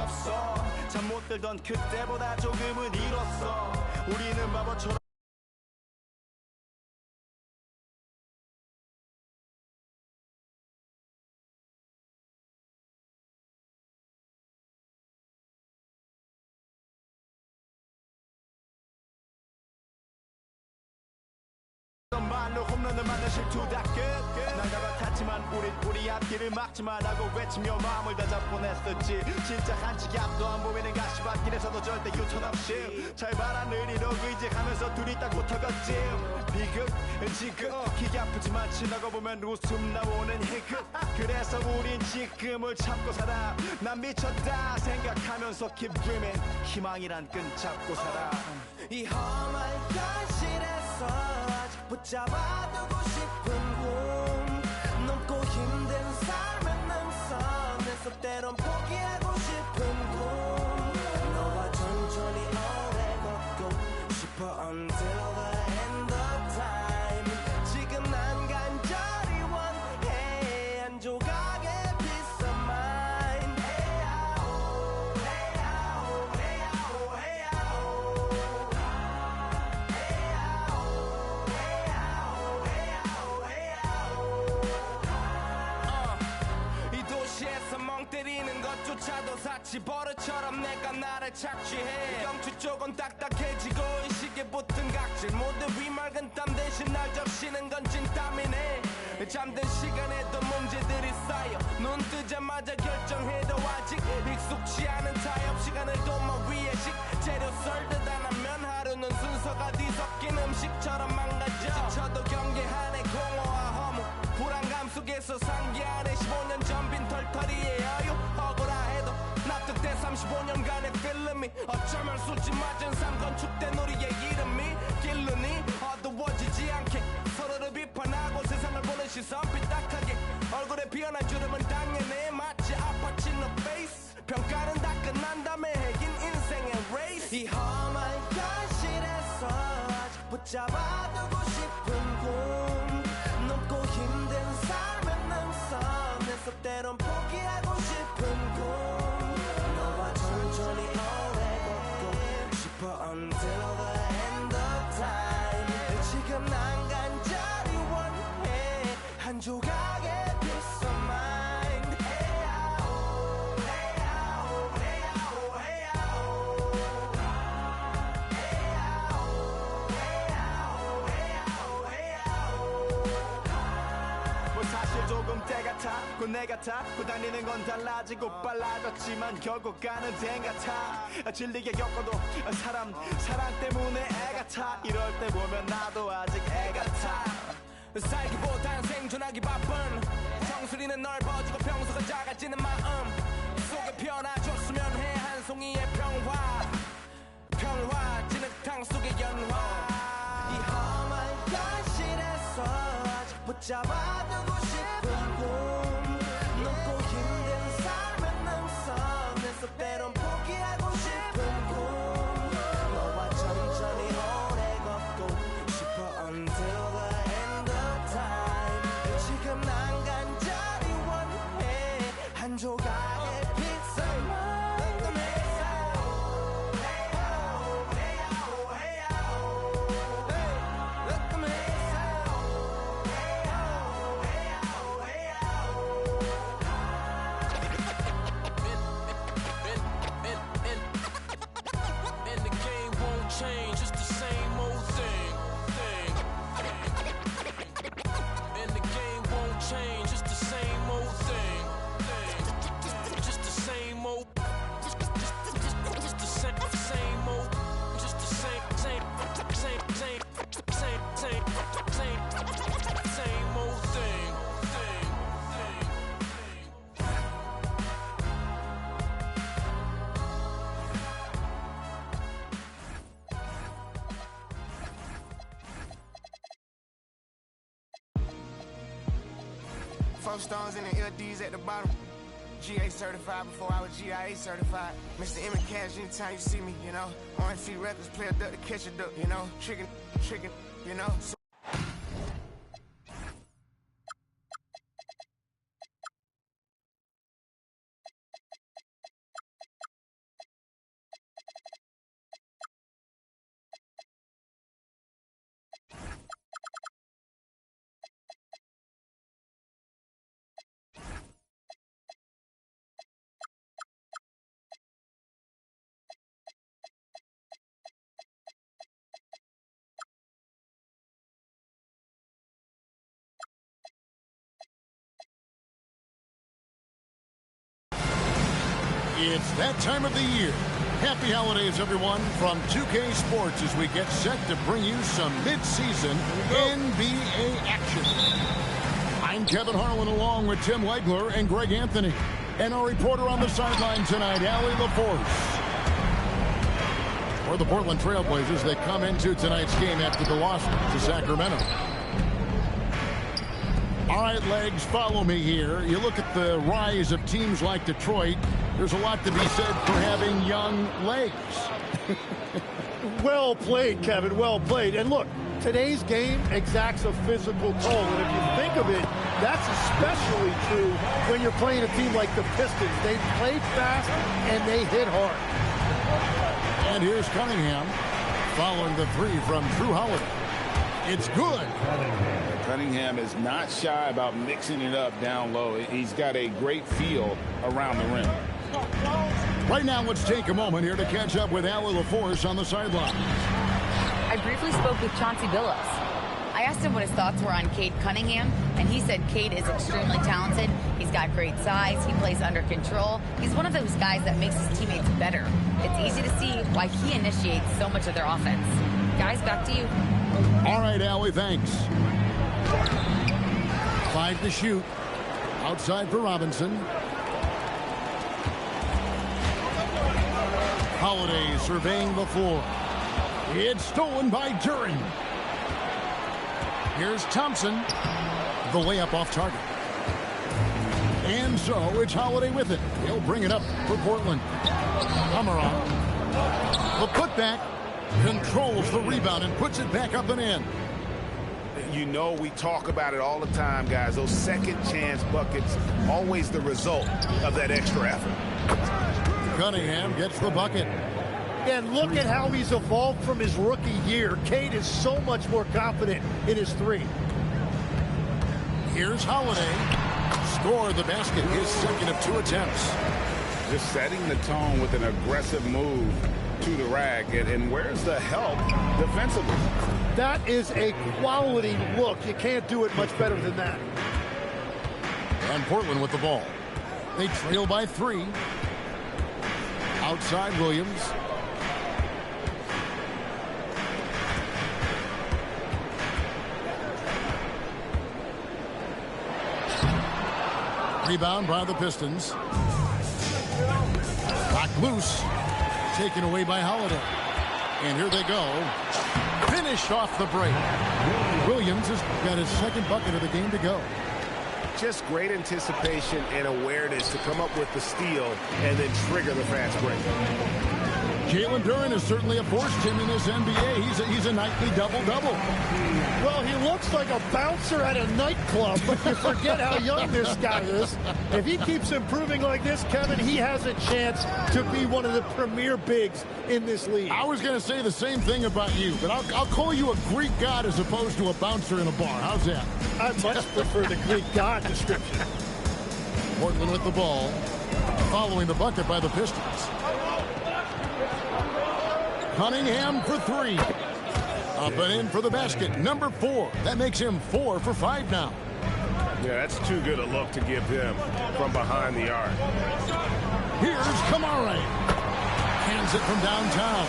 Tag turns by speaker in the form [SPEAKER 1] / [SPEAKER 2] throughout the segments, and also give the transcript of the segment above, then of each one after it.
[SPEAKER 1] 없어. 잠 못 들던 그때보다 조금은 잃었어. 우리는 바보처럼 말로 홈런을 맞는 실투다 끝. 나가 같았지만 우리 앞길을 막지 말라고 외치며 마음을 다잡곤 했었지. 진짜 한치 앞도 안 보이는 가시밭길에서도 절대 유턴 없이 잘 봐라 느리로 의지하면서 둘이 딱 붙어갔지. 비극 기가 아프지만 지나고 보면 웃음 나오는 희극. 그래서 우린 지금을 참고 살아. 난 미쳤다 생각하면서 keep dreaming. 희망이란 끈 잡고 살아.
[SPEAKER 2] 이 험한 현실에서 아직 붙잡아두고 싶은 꿈, 넘고 힘든 삶의 능선에서 때론 포기하고 싶은 꿈, 너와 천천히 오래 걷고 싶어 until the end of time. 지금 난 간절히 원해 한 조각의 peace of mind. 헤야오 헤야오 헤야오 헤야오 멍 때리는 것조차도 사치 버릇처럼 내가 나를 착취해. 경추 쪽은 딱딱해지고 의식에 붙은 각질 모두 위맑은 땀 대신 날 적시는 건 진땀이네. 잠든 시간에도 문제들이 쌓여 눈 뜨자마자 결정해도 아직 익숙치 않은 타협 시간을 도마 위에 식재료 썰듯 안 하면 하루는 순서가 뒤섞인 음식처럼 망가져. 지쳐도 경계하네 공허와 허무 불안감 속에서 상기하네 15년 전 빈 털터리의 여유. 억울해도 납득돼 35년간의 필름이 어쩌면 수지 맞은 삶 건축된 우리의 이름이 길르니 어두워지지 않게 서로를 비판하고 세상을 보는 시선 삐딱하게 얼굴에 피어난 주름은 당연해 마치 아파치 no face. 평가는 다 끝난 다음에 해긴 인생의 레이스. 이 험한 현실에서 아직 붙잡아두고 싶은 꿈, 넘고 힘든 삶의 능선에서 때론 포기하고 싶은 꿈, 너와 천천히 오래 걷고 싶어 until the end of time. 지금 난 간절히 원해 한 조각의 peace of mind. 헤야오 헤야오 헤야오 헤야오 헤야오 헤야오 헤야오.
[SPEAKER 1] 뭐 사실 조금 때 같아 곧 내 같아 곧 다니는 건 달라지고 빨라졌지만 결국 가는 데 같아. 질리게 겪어도 사랑 때문에 애 같아. 이럴 때 보면 나도 아직 애 같아.
[SPEAKER 2] 살기보단 생존하기 바쁜 정수리는 넓어지고 평소가 작아지는 마음 속에 피어나줬으면 해 한 송이의 평화 진흙탕 속의 연화. 이 험한 현실에서 아직 붙잡아두고 싶은 꿈, 넘고 힘든 삶의 능선에서 때론 포기하고 싶은 꿈, 너와 천천히 오래 걷고 싶어 until the end of time. 지금 난 간절히 원해 한 조각의 peace of mind.
[SPEAKER 3] Change, it's the same old thing. And the game won't change, it's the same old thing. Just the same old, just the same old, just the same old thing.
[SPEAKER 4] Four stones in the LDs at the bottom. GA certified before I was GIA certified. Mr. M and Cash anytime you see me, you know. Orange Feet Records, play a duck to catch a duck, you know. Trickin', you know.
[SPEAKER 5] It's that time of the year. Happy holidays, everyone, from 2K Sports as we get set to bring you some mid-season NBA action. I'm Kevin Harlan along with Tim Legler and Greg Anthony. And our reporter on the sideline tonight, Allie LaForce. For the Portland Trailblazers, they come into tonight's game after the loss to Sacramento. All right, Legs, follow me here. You look at the rise of teams like Detroit. There's a lot to be said for having young legs.
[SPEAKER 6] Well played, Kevin. Well played. And look, today's game exacts a physical toll. And if you think of it, that's especially true when you're playing a team like the Pistons. They play fast and they hit hard.
[SPEAKER 5] And here's Cunningham following the three from Drew Holiday. It's good.
[SPEAKER 7] Cunningham is not shy about mixing it up down low. He's got a great feel around the rim.
[SPEAKER 5] Right now, let's take a moment here to catch up with Allie LaForce on the sideline.
[SPEAKER 8] I briefly spoke with Chauncey Billups. I asked him what his thoughts were on Cade Cunningham, and he said Cade is extremely talented. He's got great size. He plays under control. He's one of those guys that makes his teammates better. It's easy to see why he initiates so much of their offense. Guys, back to you.
[SPEAKER 5] All right, Allie, thanks. 5 to shoot. Outside for Robinson. Holiday surveying the floor. It's stolen by Duren. Here's Thompson. The layup off target. And so it's Holiday with it. He'll bring it up for Portland. Amaron. The putback. Controls the rebound and puts it back up and in.
[SPEAKER 7] You know, we talk about it all the time, guys. Those second chance buckets, always the result of that extra effort.
[SPEAKER 5] Cunningham gets the bucket.
[SPEAKER 6] And look at how he's evolved from his rookie year. Cade is so much more confident in his three.
[SPEAKER 5] Here's Holiday. Score the basket. His second of 2 attempts.
[SPEAKER 7] Just setting the tone with an aggressive move to the rack. And where's the help defensively?
[SPEAKER 6] That is a quality look. You can't do it much better than that.
[SPEAKER 5] And Portland with the ball. They trail by 3. Outside Williams. Rebound by the Pistons. Locked loose. Taken away by Holiday. And here they go. Finished off the break. Williams has got his second bucket of the game to go.
[SPEAKER 7] Just great anticipation and awareness to come up with the steal and then trigger the fast break.
[SPEAKER 5] Jalen Duren is certainly a force, Tim, in this NBA. He's a nightly double-double.
[SPEAKER 6] Well, he looks like a bouncer at a nightclub, but you forget how young this guy is. If he keeps improving like this, Kevin, he has a chance to be one of the premier bigs in this league.
[SPEAKER 5] I was going to say the same thing about you, but I'll call you a Greek god as opposed to a bouncer in a bar. How's that?
[SPEAKER 6] I much prefer the Greek god description.
[SPEAKER 5] Portland with the ball, following the bucket by the Pistons. Cunningham for 3. Up and in for the basket. Number 4. That makes him 4 for 5 now.
[SPEAKER 7] Yeah, that's too good a look to give him from behind the arc.
[SPEAKER 5] Here's Kamara. Hands it from downtown.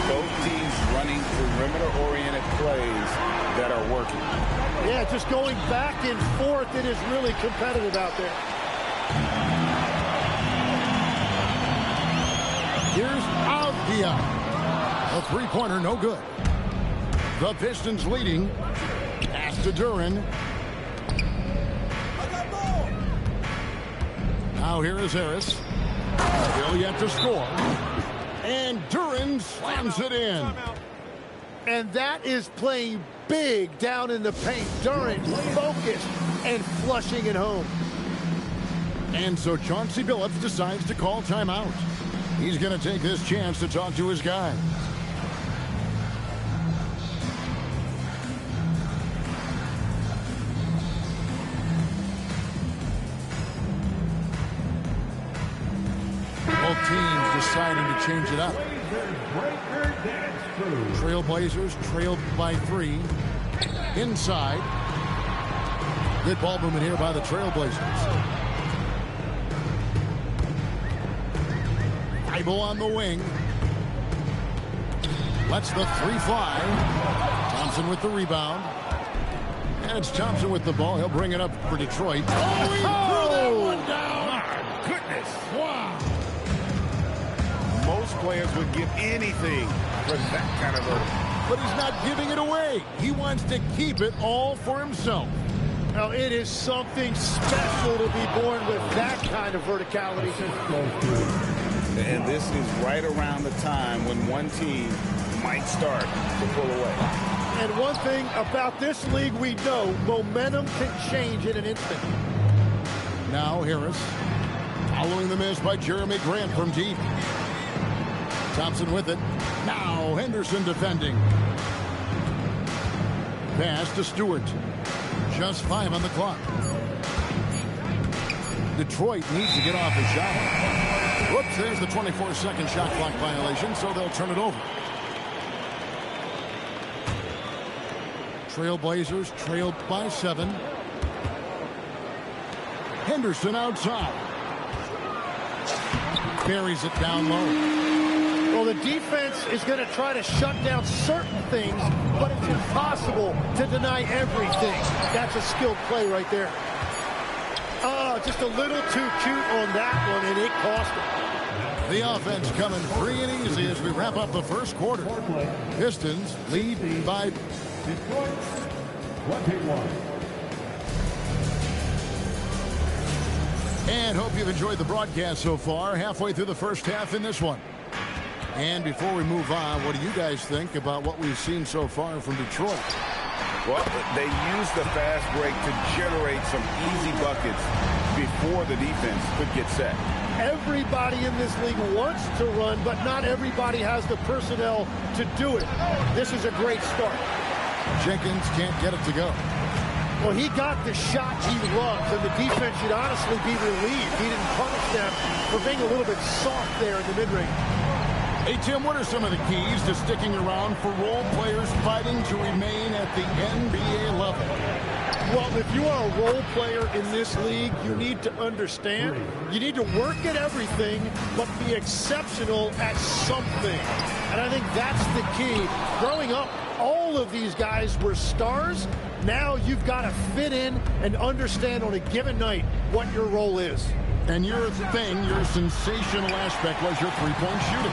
[SPEAKER 7] Both teams running perimeter-oriented plays that are working.
[SPEAKER 6] Yeah, just going back and forth. It is really competitive out there.
[SPEAKER 5] Here's Avdia. A three-pointer, no good. The Pistons leading. Pass to Duren. Now here is Harris. Still yet to score. And Duren slams it in.
[SPEAKER 6] And that is playing big down in the paint. Duren focused and flushing it home.
[SPEAKER 5] And so Chauncey Billups decides to call timeout. He's going to take this chance to talk to his guys. Both teams deciding to change it up. Trailblazers trailed by 3. Inside. Good ball movement here by the Trailblazers. Thybulle on the wing. Lets the three fly. Thompson with the rebound. And it's Thompson with the ball. He'll bring it up for Detroit. Oh, he threw that one down.
[SPEAKER 7] My goodness.
[SPEAKER 5] Wow.
[SPEAKER 7] Most players would give anything for that kind of a...
[SPEAKER 5] But he's not giving it away. He wants to keep it all for himself.
[SPEAKER 6] Now, it is something special to be born with that kind of verticality.
[SPEAKER 7] And this is right around the time when one team might start to pull away.
[SPEAKER 6] And one thing about this league we know, momentum can change in an instant.
[SPEAKER 5] Now Harris, following the miss by Jeremy Grant from deep. Thompson with it. Now Henderson defending. Pass to Stewart. Just 5 on the clock. Detroit needs to get off the shot. Whoops, there's the 24-second shot clock violation, so they'll turn it over. Trailblazers trailed by 7. Henderson outside. Buries it down low.
[SPEAKER 6] Well, the defense is going to try to shut down certain things, but it's impossible to deny everything. That's a skilled play right there. Oh, just a little too cute on that one, and it cost him.
[SPEAKER 5] The offense coming free and easy as we wrap up the first quarter. Pistons lead by...
[SPEAKER 9] Detroit, 21.
[SPEAKER 5] And hope you've enjoyed the broadcast so far. Halfway through the first half in this one. And before we move on, what do you guys think about what we've seen so far from Detroit?
[SPEAKER 7] Well, they used the fast break to generate some easy buckets before the defense could get set.
[SPEAKER 6] Everybody in this league wants to run, but not everybody has the personnel to do it. This is a great start.
[SPEAKER 5] Jenkins can't get it to go.
[SPEAKER 6] Well, he got the shot he loves, and the defense should honestly be relieved. He didn't punish them for being a little bit soft there in the mid-range.
[SPEAKER 5] Hey, Tim, what are some of the keys to sticking around for role players fighting to remain at the NBA level?
[SPEAKER 6] Well, if you are a role player in this league, you need to understand, you need to work at everything, but be exceptional at something. And I think that's the key. Growing up, all of these guys were stars. Now you've got to fit in and understand on a given night what your role is.
[SPEAKER 5] And your thing, your sensational aspect was your three-point shooting.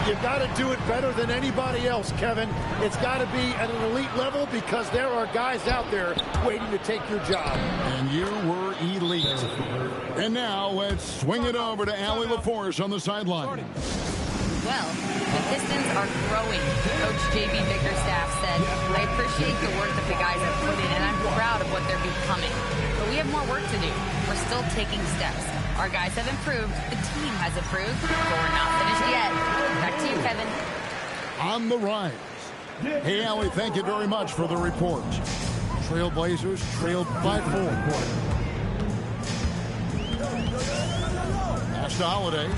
[SPEAKER 6] You've got to do it better than anybody else, Kevin. It's got to be at an elite level because there are guys out there waiting to take your job.
[SPEAKER 5] And you were elite. And now let's swing it over to Allie LaForce on the sideline.
[SPEAKER 8] Well, the Pistons are growing. Coach J.B. Bickerstaff said, I appreciate the work that the guys have put in, and I'm proud of what they're becoming. But we have more work to do. We're still taking steps. Our guys have improved. The team has improved. But we're not finished yet. Back to you, Kevin.
[SPEAKER 5] On the rise. Hey, Allie, thank you very much for the report. Trailblazers trailed by 4. Pass to Holiday.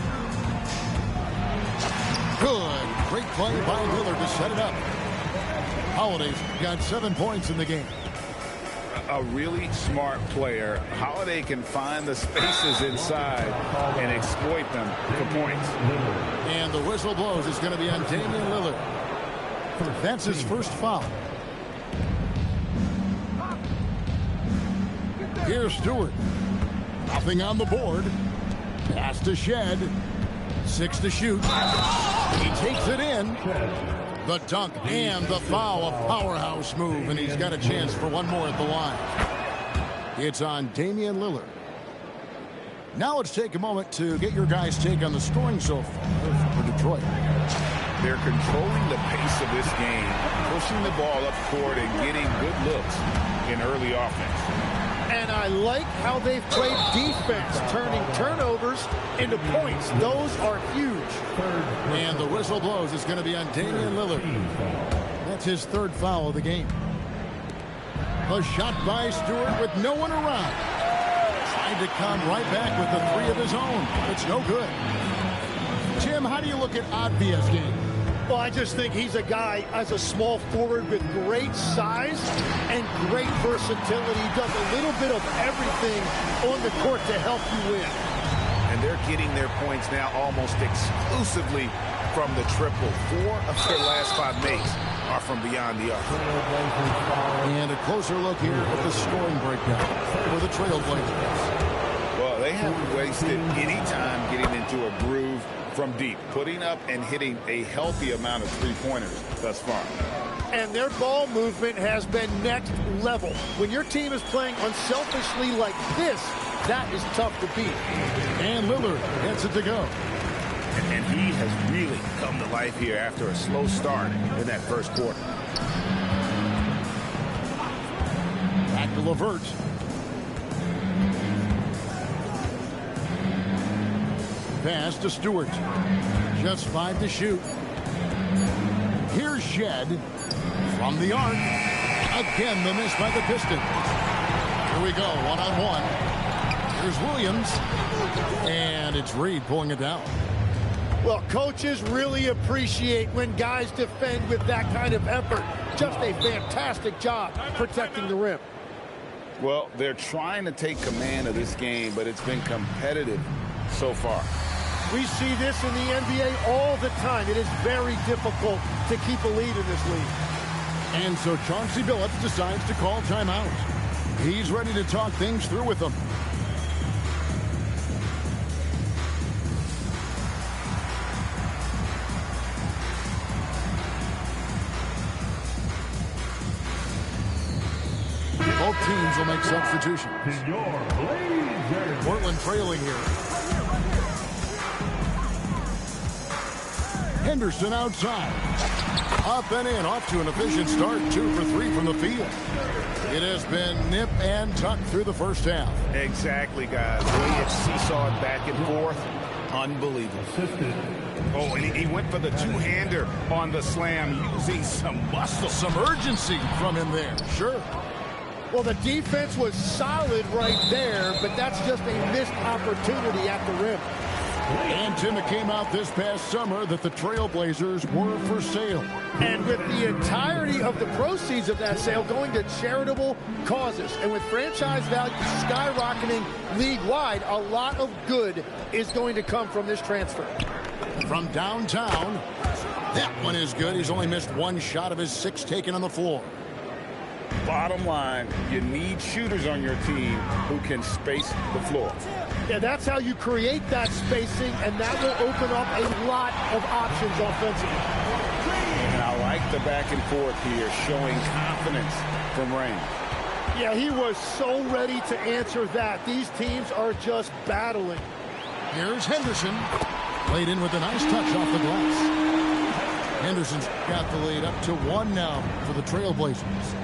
[SPEAKER 5] Good. Great play by Lillard to set it up. Holiday's got 7 points in the game.
[SPEAKER 7] A really smart player. Holiday can find the spaces inside and exploit them for points.
[SPEAKER 5] And the whistle blows. It's going to be on Damian Lillard. That's his first foul. Here's Stewart. Nothing on the board. Pass to Shed. 6 to shoot. He takes it in. The dunk and the foul, a powerhouse move, and he's got a chance for one more at the line. It's on Damian Lillard. Now let's take a moment to get your guys' take on the scoring so far for Detroit.
[SPEAKER 7] They're controlling the pace of this game, pushing the ball up court and getting good looks in early offense.
[SPEAKER 6] And I like how they've played defense, turning turnovers into points. Those are huge.
[SPEAKER 5] And the whistle blows. It's going to be on Damian Lillard. That's his 3rd foul of the game. A shot by Stewart with no one around. Tried to come right back with the 3 of his own. It's no good. Jim, how do you look at Obvious game?
[SPEAKER 6] Well, I just think he's a guy as a small forward with great size and great versatility. He does a little bit of everything on the court to help you win.
[SPEAKER 7] And and they're getting their points now almost exclusively from the triple. 4 of their last 5 makes are from beyond the arc.
[SPEAKER 5] And a closer look here at the scoring breakdown for the Trailblazers.
[SPEAKER 7] Well, they haven't wasted any time getting into a groove from deep, putting up and hitting a healthy amount of three-pointers thus far.
[SPEAKER 6] And their ball movement has been next level. When your team is playing unselfishly like this, that is tough to beat.
[SPEAKER 5] And Lillard gets it to go.
[SPEAKER 7] And he has really come to life here after a slow start in that first quarter.
[SPEAKER 5] Back to LeVert. Pass to Stewart. Just 5 to shoot. Here's Shed from the arc. Again, the miss by the Pistons. Here we go, one-on-one. Here's Williams. And it's Reed pulling it down.
[SPEAKER 6] Well, coaches really appreciate when guys defend with that kind of effort. Just a fantastic job protecting the rim.
[SPEAKER 7] Well, they're trying to take command of this game, but it's been competitive so far.
[SPEAKER 6] We see this in the NBA all the time. It is very difficult to keep a lead in this league.
[SPEAKER 5] And so Chauncey Billups decides to call timeout. He's ready to talk things through with them. Both teams will make substitutions. Portland trailing here. Henderson outside. Up and in, off to an efficient start. 2 for 3 from the field. It has been nip and tuck through the first half.
[SPEAKER 7] Exactly, guys. The way it seesawed back and forth, unbelievable. Oh, and he went for the two-hander on the slam, using some muscle.
[SPEAKER 5] Some urgency from him there. Sure.
[SPEAKER 6] Well, the defense was solid right there, but that's just a missed opportunity at the rim.
[SPEAKER 5] And Tim, it came out this past summer that the Trailblazers were for sale.
[SPEAKER 6] And with the entirety of the proceeds of that sale going to charitable causes, and with franchise value skyrocketing league-wide, a lot of good is going to come from this transfer.
[SPEAKER 5] From downtown, that one is good. He's only missed 1 shot of his 6 taken on the floor.
[SPEAKER 7] Bottom line, you need shooters on your team who can space the floor.
[SPEAKER 6] Yeah, that's how you create that spacing, and that will open up a lot of options offensively.
[SPEAKER 7] And I like the back and forth here, showing confidence from Rain.
[SPEAKER 6] Yeah, he was so ready to answer that. These teams are just battling.
[SPEAKER 5] Here's Henderson. Played in with a nice touch off the glass. Henderson's got the lead up to 1 now for the Trailblazers.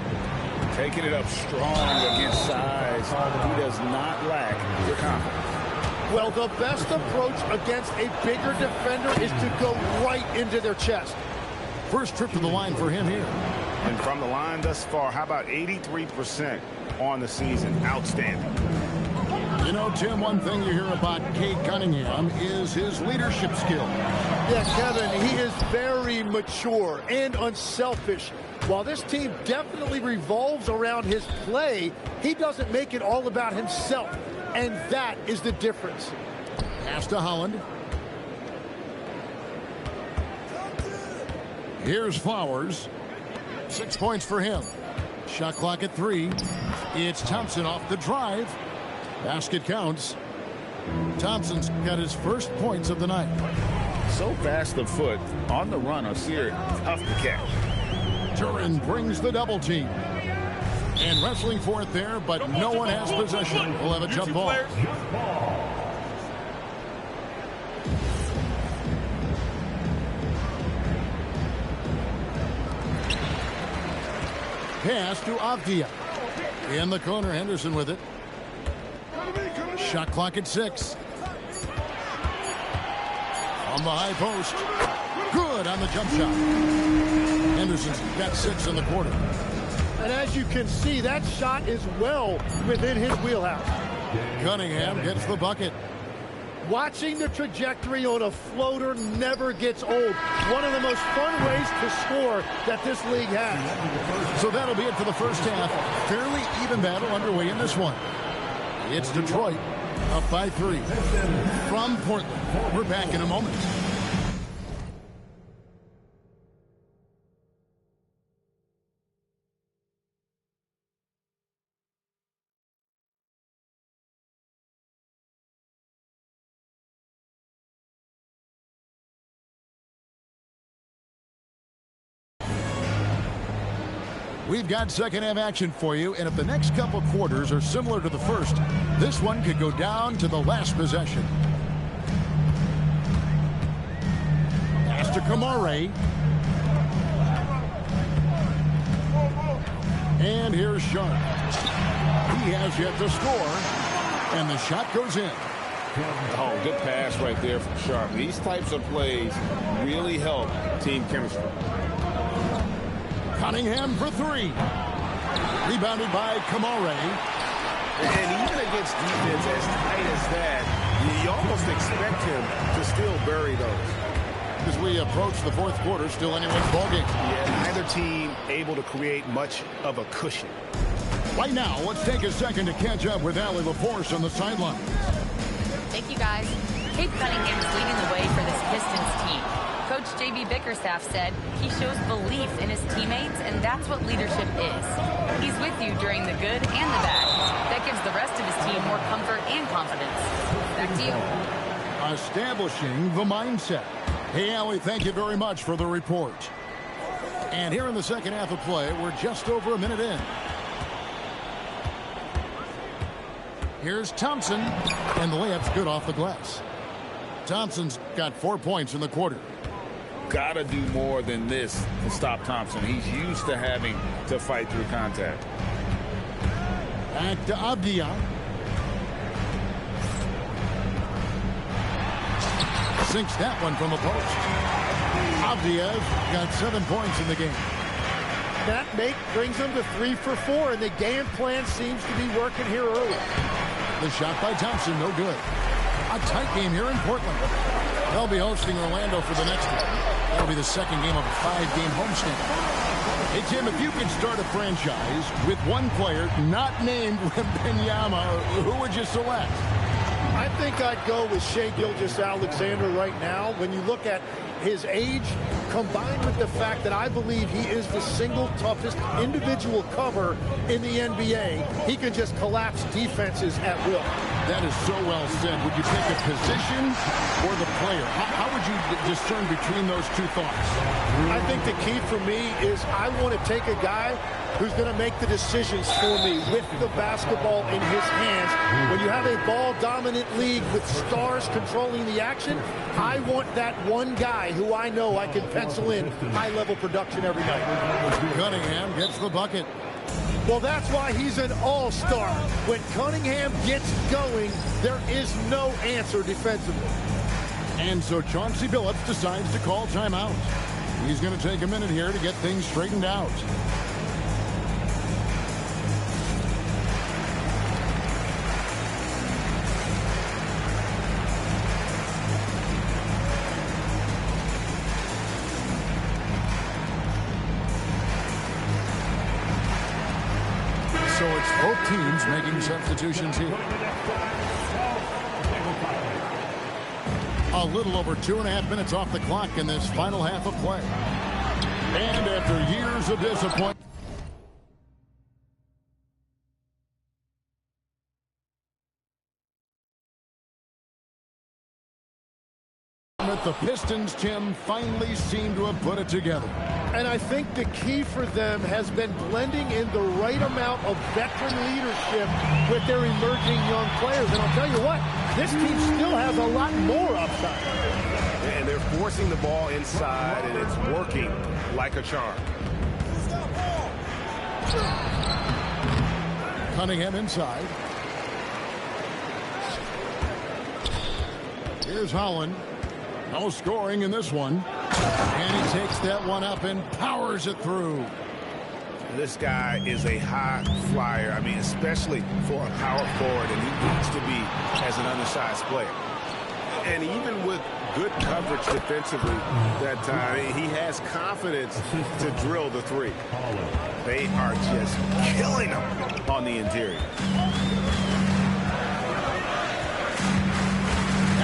[SPEAKER 7] Taking it up strong against size. He does not lack the confidence.
[SPEAKER 6] Well, the best approach against a bigger defender is to go right into their chest.
[SPEAKER 5] First trip to the line for him here.
[SPEAKER 7] And from the line thus far, how about 83% on the season? Outstanding.
[SPEAKER 5] You know, Tim, one thing you hear about Cade Cunningham is his leadership skill.
[SPEAKER 6] Yeah, Kevin, he is very mature and unselfish. While this team definitely revolves around his play, he doesn't make it all about himself. And that is the difference.
[SPEAKER 5] Pass to Holland. Here's Flowers. 6 points for him. Shot clock at 3. It's Thompson off the drive. Basket counts. Thompson's got his first points of the night.
[SPEAKER 7] So fast of foot on the run. Osir, tough to catch.
[SPEAKER 5] Turin brings the double team. And wrestling for it there, but no one has possession. We'll have a jump ball. Pass to Avdia. In the corner, Henderson with it. Shot clock at 6. On the high post. Good on the jump shot. Henderson's got 6 in the quarter.
[SPEAKER 6] And as you can see, that shot is well within his wheelhouse.
[SPEAKER 5] Cunningham gets the bucket.
[SPEAKER 6] Watching the trajectory on a floater never gets old. One of the most fun ways to score that this league has.
[SPEAKER 5] So that'll be it for the first half. Fairly even battle underway in this one. It's Detroit Up by 3 from Portland. We're back in a moment. We've got second half action for you, and if the next couple quarters are similar to the first, this one could go down to the last possession. Pass to Kamare. And here's Sharp. He has yet to score, and the shot goes in.
[SPEAKER 7] Oh, good pass right there from Sharp. These types of plays really help team chemistry.
[SPEAKER 5] Cunningham for 3. Rebounded by Kamare.
[SPEAKER 7] And even against defense as tight as that, you almost expect him to still bury those.
[SPEAKER 5] As we approach the fourth quarter, still anyone's ballgame.
[SPEAKER 7] Yeah, neither team able to create much of a cushion.
[SPEAKER 5] Right now, let's take a second to catch up with Allie LaForce on the sideline.
[SPEAKER 8] Thank you, guys. Cade Cunningham is leading the way for this Pistons team. Coach J.B. Bickerstaff said he shows belief in his teammates, and that's what leadership is. He's with you during the good and the bad. That gives the rest of his team more comfort and confidence. Back to you.
[SPEAKER 5] Establishing the mindset. Hey, Allie, thank you very much for the report. And here in the second half of play, we're just over a minute in. Here's Thompson, and the layup's good off the glass. Thompson's got 4 points in the quarter.
[SPEAKER 7] Gotta do more than this to stop Thompson. He's used to having to fight through contact.
[SPEAKER 5] Back to Avdia. Sinks that one from the post. Avdia's got 7 points in the game.
[SPEAKER 6] That make brings them to 3 for 4, and the game plan seems to be working here early.
[SPEAKER 5] The shot by Thompson, no good. A tight game here in Portland. They'll be hosting Orlando for the next one. That'll be the second game of a 5-game homestand. Hey, Tim, if you could start a franchise with one player not named Wembanyama, who would you select?
[SPEAKER 6] I think I'd go with Shai Gilgeous-Alexander right now. When you look at his age, combined with the fact that I believe he is the single toughest individual cover in the NBA, he can just collapse defenses at will.
[SPEAKER 5] That is so well said. Would you take a position or the player? How would you discern between those two thoughts?
[SPEAKER 6] I think the key for me is I want to take a guy who's going to make the decisions for me with the basketball in his hands. When you have a ball-dominant league with stars controlling the action, I want that one guy who I know I can pencil in high-level production every night.
[SPEAKER 5] Cunningham gets the bucket.
[SPEAKER 6] Well, that's why he's an all-star. When Cunningham gets going, there is no answer defensively.
[SPEAKER 5] And so Chauncey Billups decides to call timeout. He's going to take a minute here to get things straightened out. So it's both teams making substitutions here. A little over 2.5 minutes off the clock in this final half of play. And after years of disappointment, the Pistons, Tim, finally seem to have put it together.
[SPEAKER 6] And I think the key for them has been blending in the right amount of veteran leadership with their emerging young players. And I'll tell you what, this team still has a lot more upside.
[SPEAKER 7] And they're forcing the ball inside, and it's working like a charm.
[SPEAKER 5] Cunningham inside. Here's Holland. No scoring in this one. And he takes that one up and powers it through.
[SPEAKER 7] This guy is a high flyer. I mean, especially for a power forward, and he needs to be as an undersized player. And even with good coverage defensively that time, he has confidence to drill the three. They are just killing him on the interior.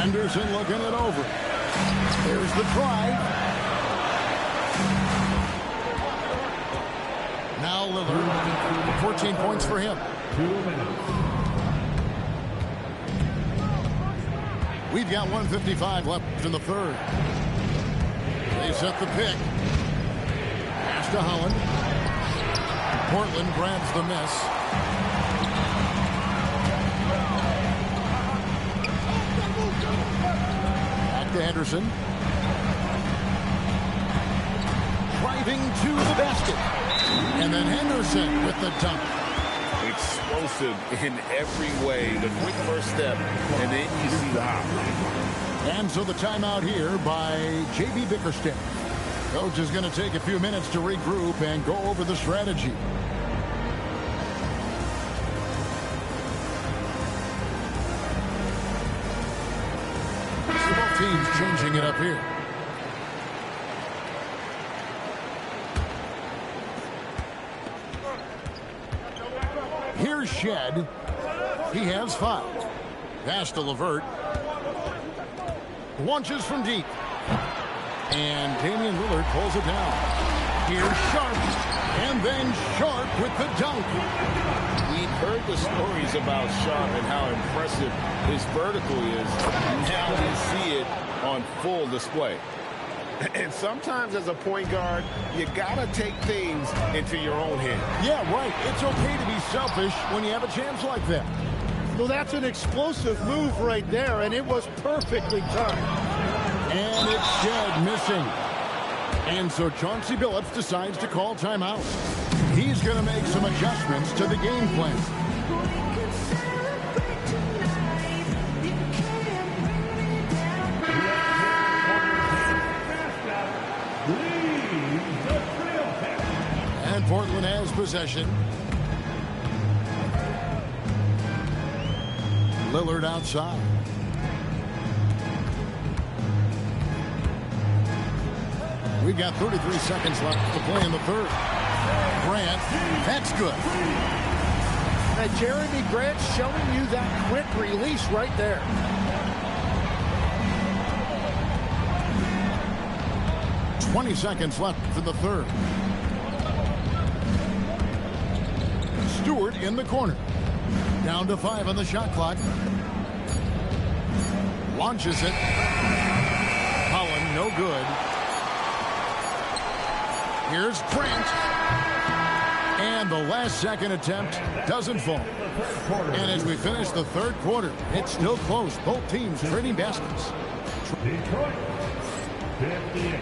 [SPEAKER 5] Henderson looking it over. Here's the drive. Now Lillard, 14 points for him.
[SPEAKER 9] 2 minutes.
[SPEAKER 5] We've got 1:55 left in the third. They set the pick. Pass to Holland. Portland grabs the miss. Back to Henderson. Driving to the basket. And then Henderson with the dunk.
[SPEAKER 7] Explosive in every way. The quick first step, and then you see the hop.
[SPEAKER 5] And so the timeout here by J.B. Bickerstaff. Coach is going to take a few minutes to regroup and go over the strategy. So both teams changing it up here. Here's Shed. He has 5. Pass to LeVert. Launches from deep. And Damian Lillard pulls it down. Here's Sharp. And then Sharp with the dunk.
[SPEAKER 7] We've heard the stories about Sharp and how impressive his vertical is. Now we see it on full display. And sometimes as a point guard, you gotta take things into your own hands.
[SPEAKER 5] Yeah, right. It's okay to be selfish when you have a chance like that.
[SPEAKER 6] Well, that's an explosive move right there, and it was perfectly timed.
[SPEAKER 5] And it's Shed missing. And so Chauncey Billups decides to call timeout. He's going to make some adjustments to the game plan. And Portland has possession. Lillard outside. We've got 33 seconds left to play in the third. Grant, that's good.
[SPEAKER 6] Now, Jeremy Grant showing you that quick release right there.
[SPEAKER 5] $20 seconds left for the third. Stewart in the corner. Down to 5 on the shot clock. Launches it. Holland, no good. Here's Grant. And the last second attempt doesn't fall. And as we finish the third quarter, it's still close. Both teams trading baskets.
[SPEAKER 9] Detroit, 58.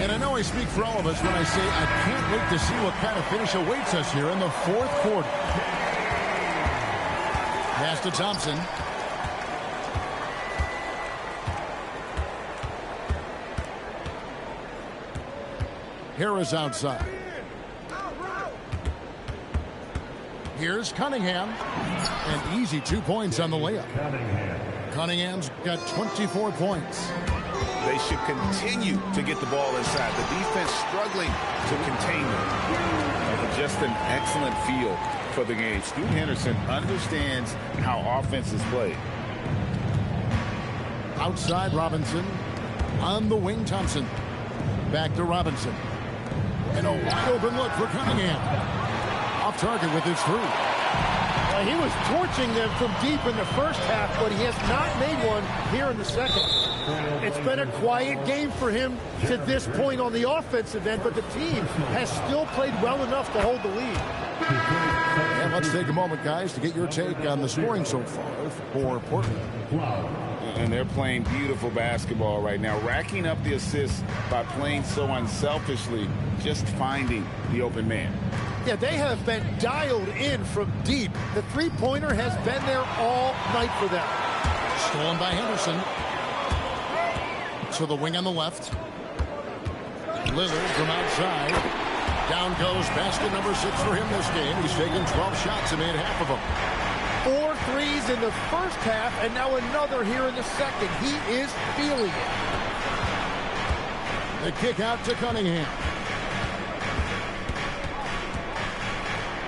[SPEAKER 5] And I know I speak for all of us when I say I can't wait to see what kind of finish awaits us here in the fourth quarter. Pass to Thompson. Harris outside. Here's Cunningham. An easy 2 points on the layup. Cunningham's got 24 points.
[SPEAKER 7] They should continue to get the ball inside. The defense struggling to contain them. Just an excellent feel for the game. Scoot Henderson understands how offense is played.
[SPEAKER 5] Outside Robinson. On the wing, Thompson. Back to Robinson. And a wide open look for Cunningham. Off target with his 3.
[SPEAKER 6] He was torching them from deep in the first half, but he has not made one here in the second. It's been a quiet game for him to this point on the offensive end, but the team has still played well enough to hold the lead.
[SPEAKER 5] And let's take a moment, guys, to get your take on the scoring so far for Portland.
[SPEAKER 7] And they're playing beautiful basketball right now, racking up the assists by playing so unselfishly, just finding the open man.
[SPEAKER 6] Yeah, they have been dialed in from deep. The three-pointer has been there all night for them.
[SPEAKER 5] Stolen by Henderson. To the wing on the left. Lillard from outside. Down goes basket number 6 for him this game. He's taken 12 shots and made half of them.
[SPEAKER 6] 4 threes in the first half, and now another here in the second. He is feeling it.
[SPEAKER 5] The kick out to Cunningham.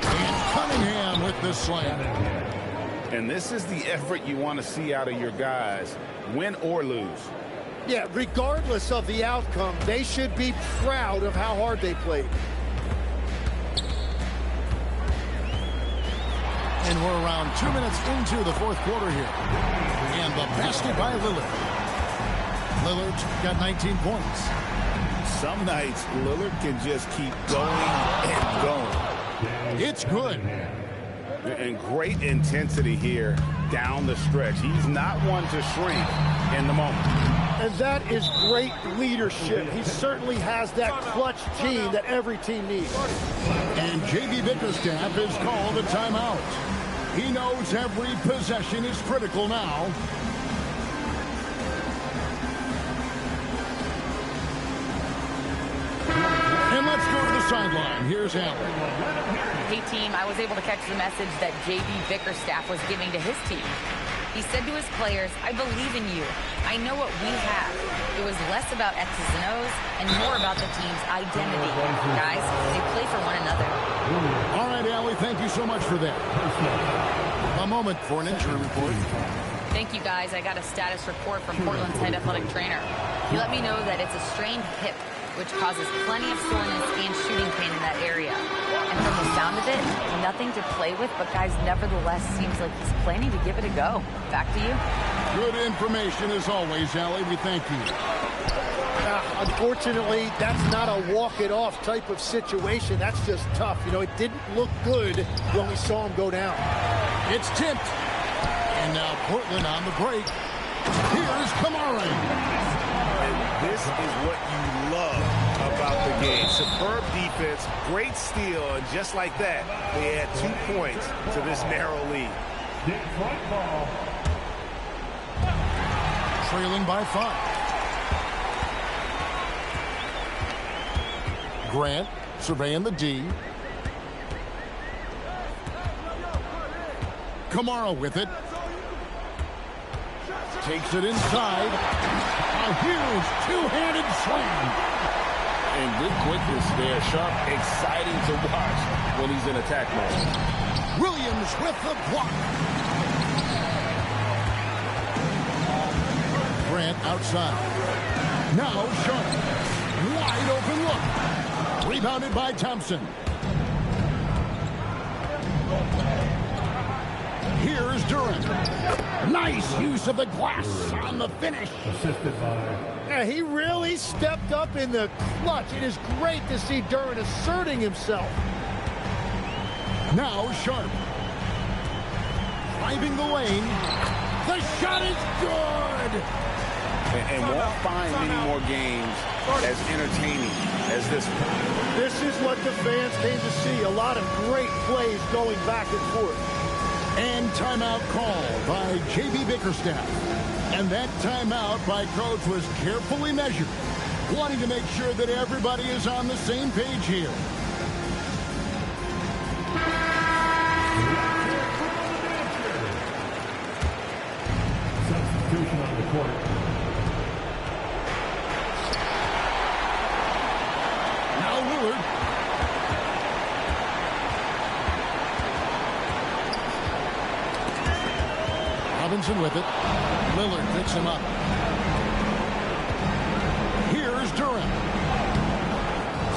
[SPEAKER 5] And Cunningham with the slam.
[SPEAKER 7] And this is the effort you want to see out of your guys, win or lose.
[SPEAKER 6] Yeah, regardless of the outcome, they should be proud of how hard they played.
[SPEAKER 5] And we're around 2 minutes into the fourth quarter here. And the basket by Lillard. Lillard's got 19 points.
[SPEAKER 7] Some nights, Lillard can just keep going and going.
[SPEAKER 5] It's good.
[SPEAKER 7] And great intensity here down the stretch. He's not one to shrink in the moment.
[SPEAKER 6] And that is great leadership. He certainly has that clutch team that every team needs.
[SPEAKER 5] And J.B. Bickerstaff has called a timeout. He knows every possession is critical now. And let's go to the sideline. Here's Allen.
[SPEAKER 8] Hey, team, I was able to catch the message that J.B. Bickerstaff was giving to his team. He said to his players, I believe in you. I know what we have. It was less about X's and O's and more about the team's identity. Guys, they play for one another.
[SPEAKER 5] All right, Allie, thank you so much for that. A moment for an injury report.
[SPEAKER 8] Thank you, guys. I got a status report from Portland's head athletic trainer. He let me know that it's a strained hip, which causes plenty of soreness and shooting pain in that area. And from the sound of it, nothing to play with, but guys, nevertheless, seems like he's planning to give it a go. Back to you.
[SPEAKER 5] Good information as always, Allie. We thank you.
[SPEAKER 6] Unfortunately, that's not a walk-it-off type of situation. That's just tough. You know, it didn't look good when we saw him go down.
[SPEAKER 5] It's tipped. And now Portland on the break. Here's Kamara.
[SPEAKER 7] And this is what you love about the game. Superb defense, great steal, and just like that, they add 2 points to this narrow lead.
[SPEAKER 9] Detroit ball.
[SPEAKER 5] Trailing by 5. Grant surveying the D. Kamara with it. Takes it inside. A huge two-handed slam.
[SPEAKER 7] And good quickness there. Sharp, exciting to watch when he's in attack mode.
[SPEAKER 5] Williams with the block. Grant outside. Now Sharp. Wide open look. Rebounded by Thompson. Here's Durant. Nice use of the glass on the finish.
[SPEAKER 9] Assisted by.
[SPEAKER 6] Yeah, he really stepped up in the clutch. It is great to see Durant asserting himself.
[SPEAKER 5] Now Sharp. Driving the lane. The shot is good.
[SPEAKER 7] And won't find many more games as entertaining as this one.
[SPEAKER 6] This is what the fans came to see. A lot of great plays going back and forth.
[SPEAKER 5] And timeout called by J.B. Bickerstaff. And that timeout by Coach was carefully measured, wanting to make sure that everybody is on the same page here.
[SPEAKER 9] Substitution on the court.
[SPEAKER 5] Now Lillard. Robinson with it. Lillard picks him up. Here's Durant.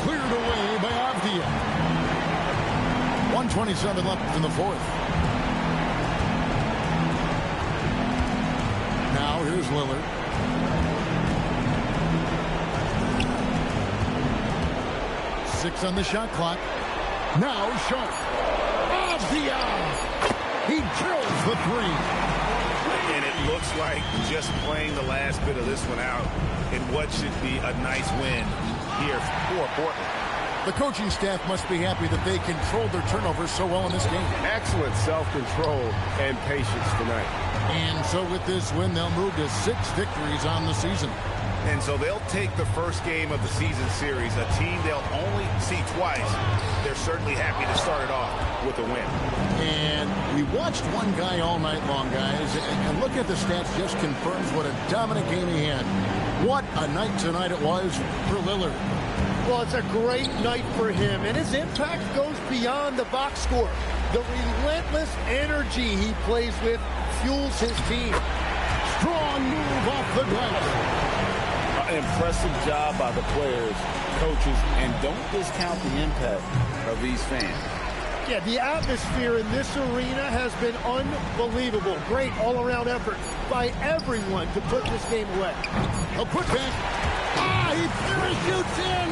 [SPEAKER 5] Cleared away by Avdia. 1:27 left in the fourth. Now here's Lillard. Six on the shot clock. Now Sharp. Avdia. He drills the three.
[SPEAKER 7] And it looks like just playing the last bit of this one out in what should be a nice win here for Portland.
[SPEAKER 5] The coaching staff must be happy that they controlled their turnovers so well in this game.
[SPEAKER 7] Excellent self-control and patience tonight.
[SPEAKER 5] And so with this win, they'll move to 6 victories on the season.
[SPEAKER 7] And so they'll take the first game of the season series, a team they'll only see twice. They're certainly happy to start it off with a win.
[SPEAKER 5] And we watched one guy all night long, guys, and look at the stats just confirms what a dominant game he had. What a night tonight it was for Lillard.
[SPEAKER 6] Well, it's a great night for him, and his impact goes beyond the box score. The relentless energy he plays with fuels his team.
[SPEAKER 5] Strong move off the glass.
[SPEAKER 7] Impressive job by the players, coaches, and don't discount the impact of these fans.
[SPEAKER 6] Yeah, the atmosphere in this arena has been unbelievable. Great all-around effort by everyone to put this game away.
[SPEAKER 5] A putback. He parachutes in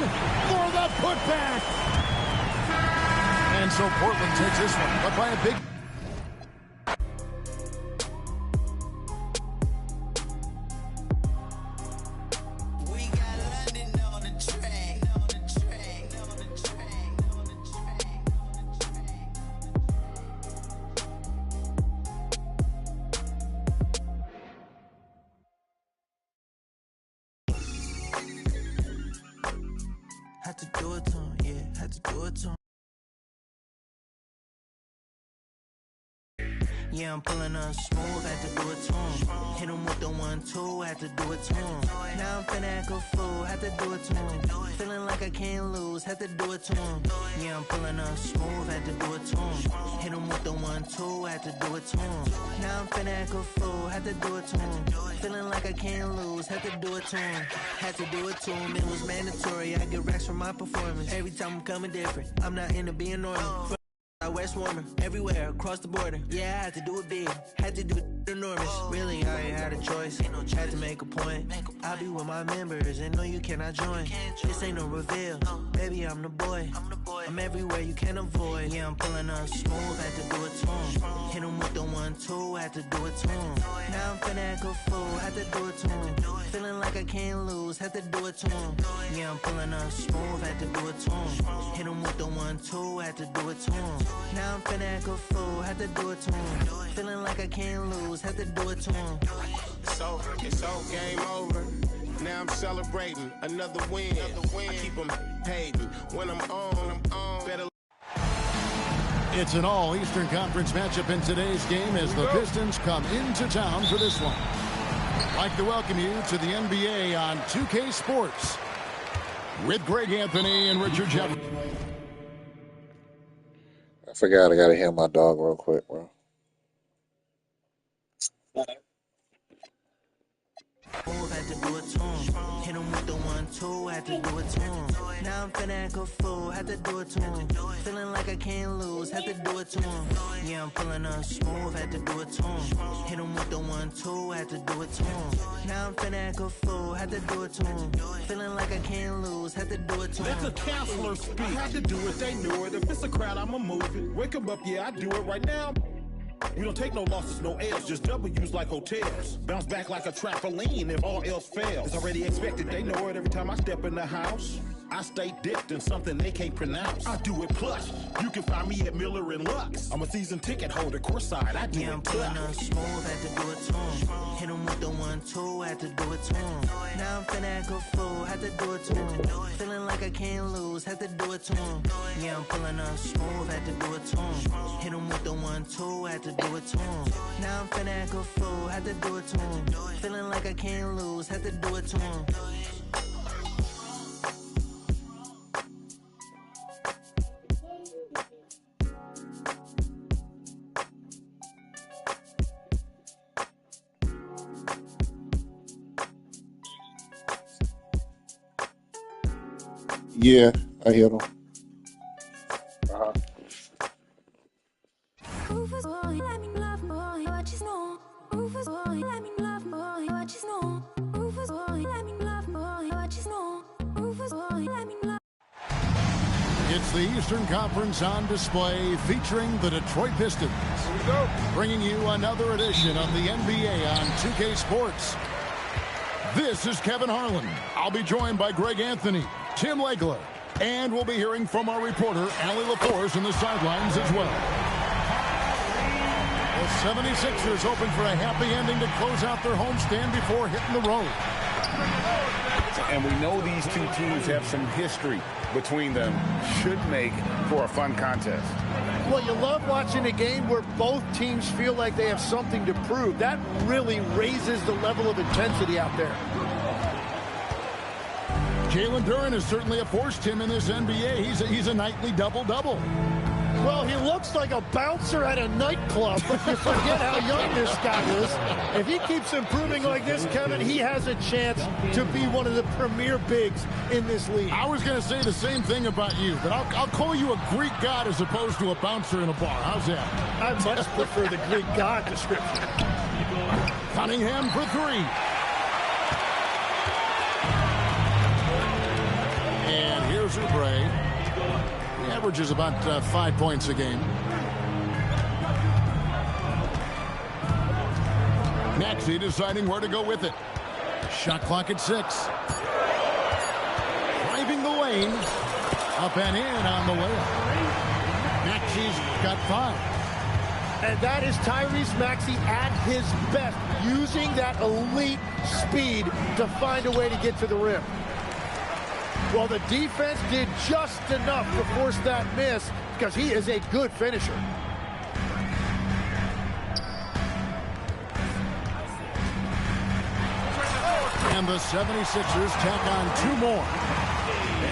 [SPEAKER 5] for the putback. And so Portland takes this one, but by a big...
[SPEAKER 10] Had to do it to him, yeah, had to do it to him. Yeah, I'm pulling up smooth, had to do it to him. Hit him with the 1-2, had to do it to him. Now I'm finna act a fool, had to do it to him. Feeling like I can't lose, had to do it to him. Yeah, I'm pulling up smooth, had to do it to him. Hit him with the 1-2, had to do it to him. Now I'm finna act a fool, had to do it to him. Feeling like I can't lose, had to do it to him. Had to do it to him, it was mandatory. I get racks from my performance. Every time I'm coming different, I'm not into being normal. I West Warmer, everywhere, across the border. Yeah, I had to do it big, had to do it enormous. Really, I ain't had a choice, had to make a point. I'll be with my members, and no, you cannot join. This ain't no reveal, baby, I'm the boy. I'm everywhere you can avoid. Yeah, I'm pulling up smooth, had to do it to him. Hit him with the 1-2, had to do it to him. Now I'm finna act a fool, had to do it to him. Feeling like I can't lose, had to do it to him. Yeah, I'm pulling up smooth, had to do it to him. Hit him with the 1-2, had to do it to him. Now I'm finna act a fool, had to do it to him. Feeling like I can't lose, had to do it to him.
[SPEAKER 4] It's over, game over. Now I'm celebrating another win. I keep them hating. When I'm on, better.
[SPEAKER 5] It's an all-Eastern Conference matchup in today's game as the Pistons come into town for this one. I'd like to welcome you to the NBA on 2K Sports with Greg Anthony and Richard Jefferson.
[SPEAKER 11] I forgot I gotta hear my dog real quick, bro.
[SPEAKER 10] Had to do it to him. Hit him with the 1-2, had to do it to him. Now I'm finna act a fool, had to do it to him. Feeling like I can't lose, had to do it to him. Yeah, I'm pulling up smooth, had to do it to him. Hit him with the 1-2, had to do it to him. Now I'm finna act a fool, had to do it to him. Feeling like I can't lose, had to do it to him.
[SPEAKER 12] Let the counselor speak. I had to do it, they knew it. If it's a crowd, I'ma move it. Wake them up, yeah, I do it right now. We don't take no losses, no L's, just W's like hotels. Bounce back like a trampoline if all else fails. It's already expected, they know it every time I step in the house. I stay dipped in something they can't pronounce. I do it plus. You can find me at Miller and Lux. I'm a season ticket holder, courtside. I do
[SPEAKER 10] yeah,
[SPEAKER 12] it
[SPEAKER 10] I'm pulling up smooth, had to do it to him. Hit him with the 1-2, had to do it to him. Now I'm finna act a fool, had to do it to him. Feeling like I can't lose, had to do it to him. Yeah, I'm pulling up smooth, had to do it to him. Hit him with the 1-2, had to do it to him. Now I'm finna act a fool, had to do it to him. Feeling like I can't lose, had to do it to him.
[SPEAKER 11] Yeah, I hear them.
[SPEAKER 5] It's the Eastern Conference on display featuring the Detroit Pistons. Bringing you another edition of the NBA on 2K Sports. This is Kevin Harlan. I'll be joined by Greg Anthony, Tim Legler, and we'll be hearing from our reporter, Allie LaForce, in the sidelines as well. The 76ers hoping for a happy ending to close out their homestand before hitting the road.
[SPEAKER 7] And we know these two teams have some history between them. Should make for a fun contest.
[SPEAKER 6] Well, you love watching a game where both teams feel like they have something to prove. That really raises the level of intensity out there.
[SPEAKER 5] Jalen Duren is certainly a force, Tim, in this NBA. He's a nightly double-double.
[SPEAKER 6] Well, he looks like a bouncer at a nightclub, but you forget how young this guy is. If he keeps improving like this, Kevin, he has a chance to be one of the premier bigs in this league.
[SPEAKER 5] I was going to say the same thing about you, but I'll call you a Greek god as opposed to a bouncer in a bar. How's that?
[SPEAKER 6] I much prefer the Greek god description.
[SPEAKER 5] Cunningham for three. And here's Oubre. He averages about 5 points a game. Maxey deciding where to go with it. Shot clock at 6. Driving the lane. Up and in on the way. Maxey's got 5.
[SPEAKER 6] And that is Tyrese Maxey at his best, using that elite speed to find a way to get to the rim. Well, the defense did just enough to force that miss because he is a good finisher.
[SPEAKER 5] And the 76ers tack on 2 more.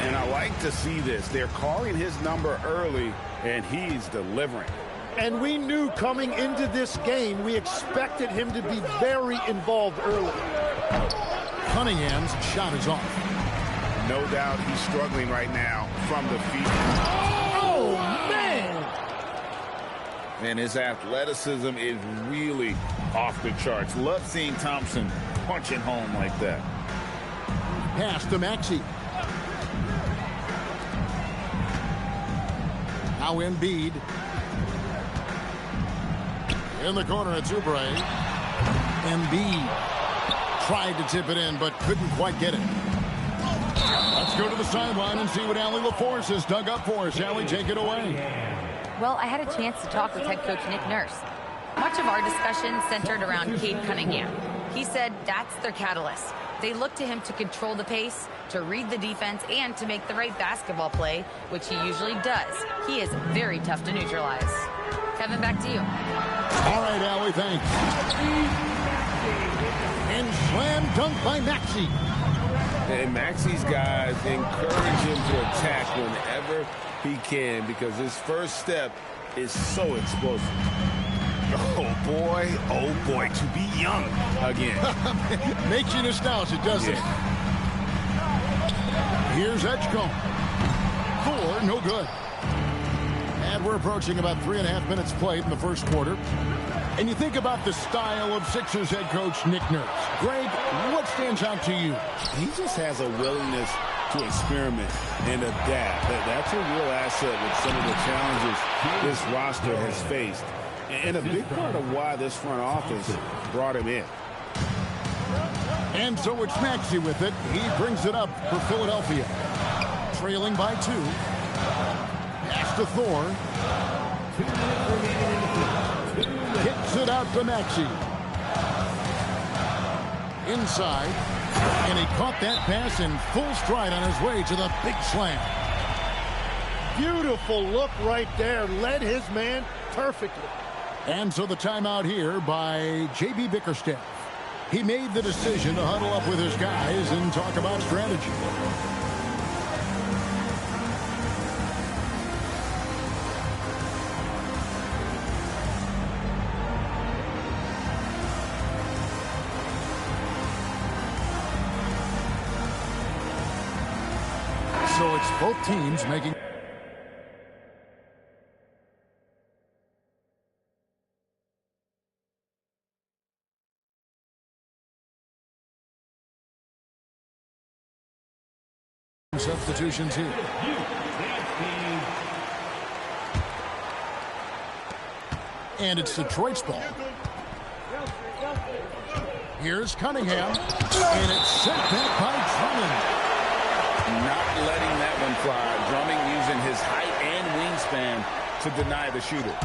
[SPEAKER 7] And I like to see this. They're calling his number early, and he's delivering.
[SPEAKER 6] And we knew coming into this game, we expected him to be very involved early.
[SPEAKER 5] Cunningham's shot is off.
[SPEAKER 7] No doubt he's struggling right now from the feet.
[SPEAKER 6] Oh, man!
[SPEAKER 7] And his athleticism is really off the charts. Love seeing Thompson punching home like that.
[SPEAKER 5] Pass to Maxey. Now Embiid. In the corner, it's Oubre. Embiid tried to tip it in, but couldn't quite get it. Let's go to the sideline and see what Allie LaForce has dug up for us. Allie, take it away.
[SPEAKER 8] Well, I had a chance to talk with head coach Nick Nurse. Much of our discussion centered around Cade Cunningham. He said that's their catalyst. They look to him to control the pace, to read the defense, and to make the right basketball play, which he usually does. He is very tough to neutralize. Kevin, back to you.
[SPEAKER 5] All right, Allie, thanks. And slam dunk by Maxey.
[SPEAKER 7] And Maxey's guys encourage him to attack whenever he can because his first step is so explosive. Oh, boy, to be young again.
[SPEAKER 5] Makes you nostalgic, doesn't it? Here's Edgecombe. 4, no good. And we're approaching about 3.5 minutes played in the first quarter. And you think about the style of Sixers head coach Nick Nurse. Greg, what stands out to you?
[SPEAKER 7] He just has a willingness to experiment and adapt. That's a real asset with some of the challenges this roster has faced. And a big part of why this front office brought him in.
[SPEAKER 5] And so it's Maxey with it. He brings it up for Philadelphia. Trailing by 2. Pass to Thor. Kicks it out to Maxey. Inside. And he caught that pass in full stride on his way to the big slam.
[SPEAKER 6] Beautiful look right there. Led his man perfectly.
[SPEAKER 5] And so the timeout here by J.B. Bickerstaff. He made the decision to huddle up with his guys and talk about strategy. So it's both teams making... substitutions here. And it's Detroit's ball. Here's Cunningham. And it's sent back by Drummond.
[SPEAKER 7] Not letting that one fly. Drummond using his height and wingspan to deny the shooter.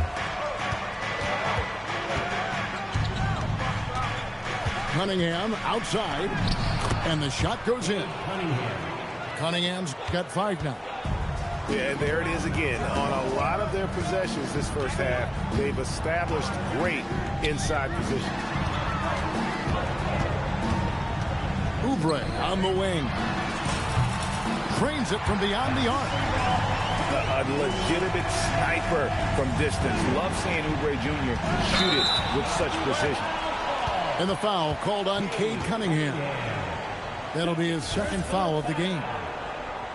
[SPEAKER 5] Cunningham outside. And the shot goes in. Cunningham's got 5 now.
[SPEAKER 7] Yeah, there it is again. On a lot of their possessions this first half, they've established great inside position.
[SPEAKER 5] Oubre on the wing. Trains it from beyond the arc.
[SPEAKER 7] A legitimate sniper from distance. Love seeing Oubre Jr. shoot it with such precision.
[SPEAKER 5] And the foul called on Cade Cunningham. That'll be his second foul of the game.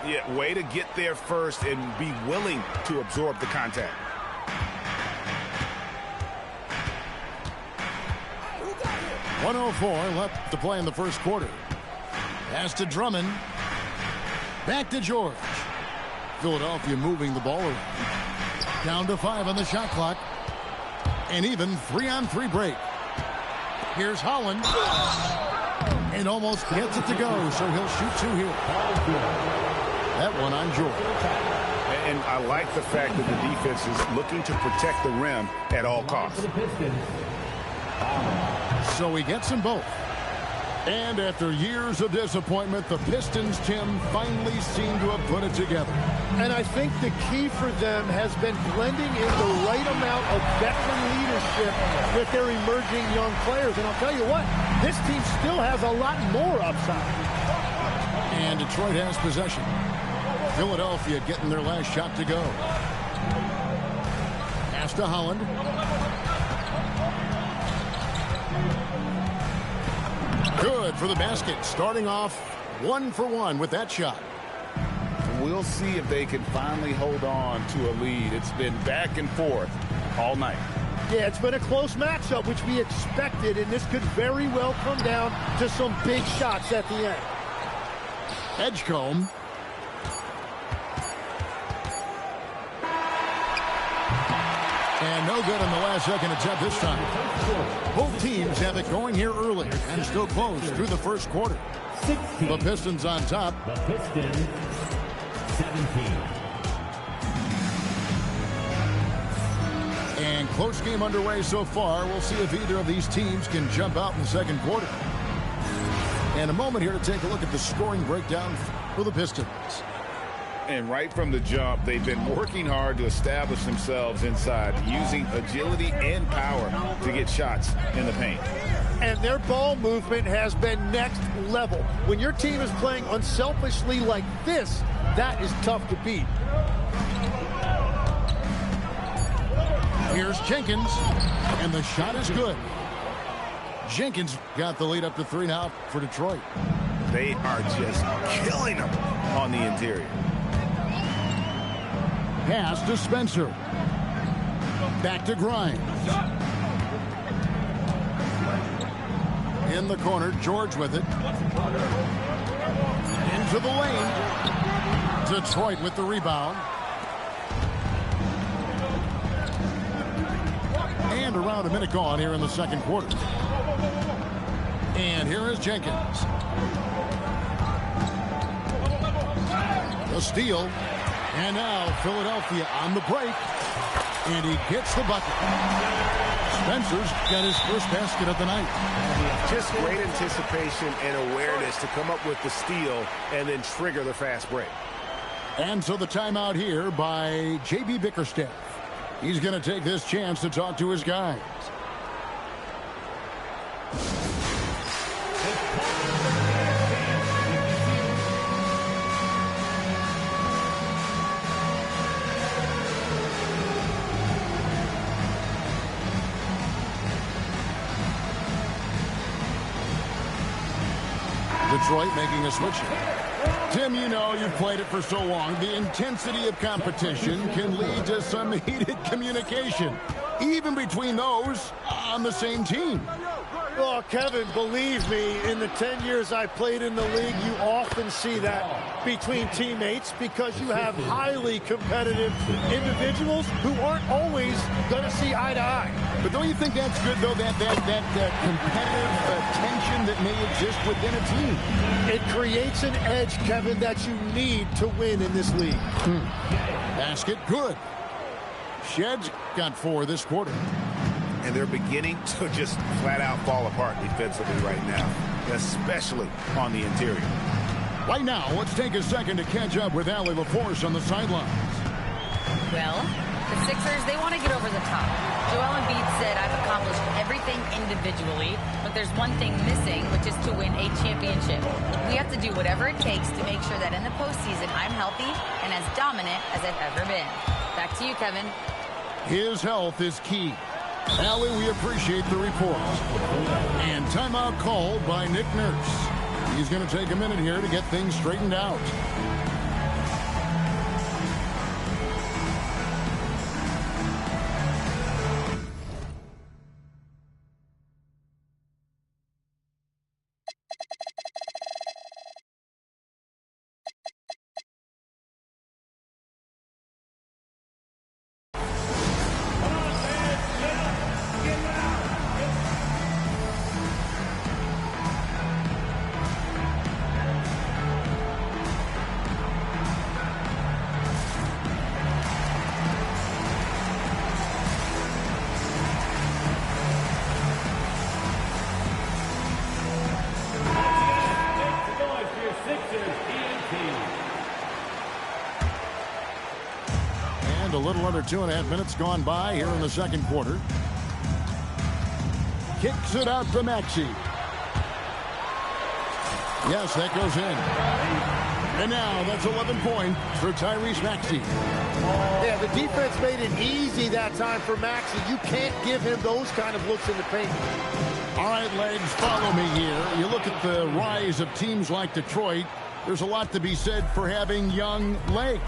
[SPEAKER 7] Yeah, way to get there first and be willing to absorb the contact.
[SPEAKER 5] .104 left to play in the first quarter. Pass to Drummond. Back to George. Philadelphia moving the ball around. Down to 5 on the shot clock. And even 3-on-3 break. Here's Holland. And almost gets it to go, so he'll shoot 2 here. That one on George.
[SPEAKER 7] And I like the fact that the defense is looking to protect the rim at all costs.
[SPEAKER 5] So he gets them both. And after years of disappointment, the Pistons, Tim, finally seem to have put it together.
[SPEAKER 6] And I think the key for them has been blending in the right amount of veteran leadership with their emerging young players. And I'll tell you what, this team still has a lot more upside.
[SPEAKER 5] And Detroit has possession. Philadelphia getting their last shot to go. Pass to Holland. Good for the basket. Starting off 1 for 1 with that shot.
[SPEAKER 7] We'll see if they can finally hold on to a lead. It's been back and forth all night.
[SPEAKER 6] Yeah, it's been a close matchup, which we expected, and this could very well come down to some big shots at the end.
[SPEAKER 5] Edgecombe. And no good on the last second attempt this time. Both teams have it going here early and still close through the first quarter. The Pistons on top.
[SPEAKER 9] The Pistons, 17.
[SPEAKER 5] And close game underway so far. We'll see if either of these teams can jump out in the second quarter. And a moment here to take a look at the scoring breakdown for the Pistons.
[SPEAKER 7] And right from the jump, they've been working hard to establish themselves inside, using agility and power to get shots in the paint.
[SPEAKER 6] And their ball movement has been next level. When your team is playing unselfishly like this, that is tough to beat.
[SPEAKER 5] Here's Jenkins, and the shot is good. Jenkins got the lead up to 3 now for Detroit.
[SPEAKER 7] They are just killing them on the interior.
[SPEAKER 5] Pass to Spencer. Back to Grimes. In the corner, George with it. Into the lane. Detroit with the rebound. And around a minute gone here in the second quarter. And here is Jenkins. The steal. And now Philadelphia on the break. And he gets the bucket. Spencer's got his first basket of the night.
[SPEAKER 7] Just great anticipation and awareness to come up with the steal and then trigger the fast break.
[SPEAKER 5] And so the timeout here by J.B. Bickerstaff. He's going to take this chance to talk to his guys. Detroit making a switch. Tim, you know, you've played it for so long. The intensity of competition can lead to some heated communication, even between those on the same team.
[SPEAKER 6] Oh, Kevin, believe me, in the 10 years I played in the league, you often see that between teammates because you have highly competitive individuals who aren't always going to see eye to eye.
[SPEAKER 5] But don't you think that's good, though, that competitive tension that may exist within a team?
[SPEAKER 6] It creates an edge, Kevin, that you need to win in this league.
[SPEAKER 5] Basket, good. Shed's got 4 this quarter.
[SPEAKER 7] And they're beginning to just flat out fall apart defensively right now, especially on the interior.
[SPEAKER 5] Right now, let's take a second to catch up with Allie LaForce on the sidelines.
[SPEAKER 8] Well, The Sixers, they want to get over the top. Joel Embiid said, I've accomplished everything individually, but there's one thing missing, which is to win a championship. We have to do whatever it takes to make sure that in the postseason, I'm healthy and as dominant as I've ever been. Back to you, Kevin.
[SPEAKER 5] His health is key. Allie, we appreciate the report. And timeout called by Nick Nurse. He's going to take a minute here to get things straightened out. A little under 2.5 minutes gone by here in the second quarter. Kicks it out to Maxey. Yes, that goes in. And now that's 11 points for Tyrese Maxey.
[SPEAKER 6] Yeah, the defense made it easy that time for Maxey. You can't give him those kind of looks in the paint.
[SPEAKER 5] All right, legs, follow me here. You look at the rise of teams like Detroit. There's a lot to be said for having young legs.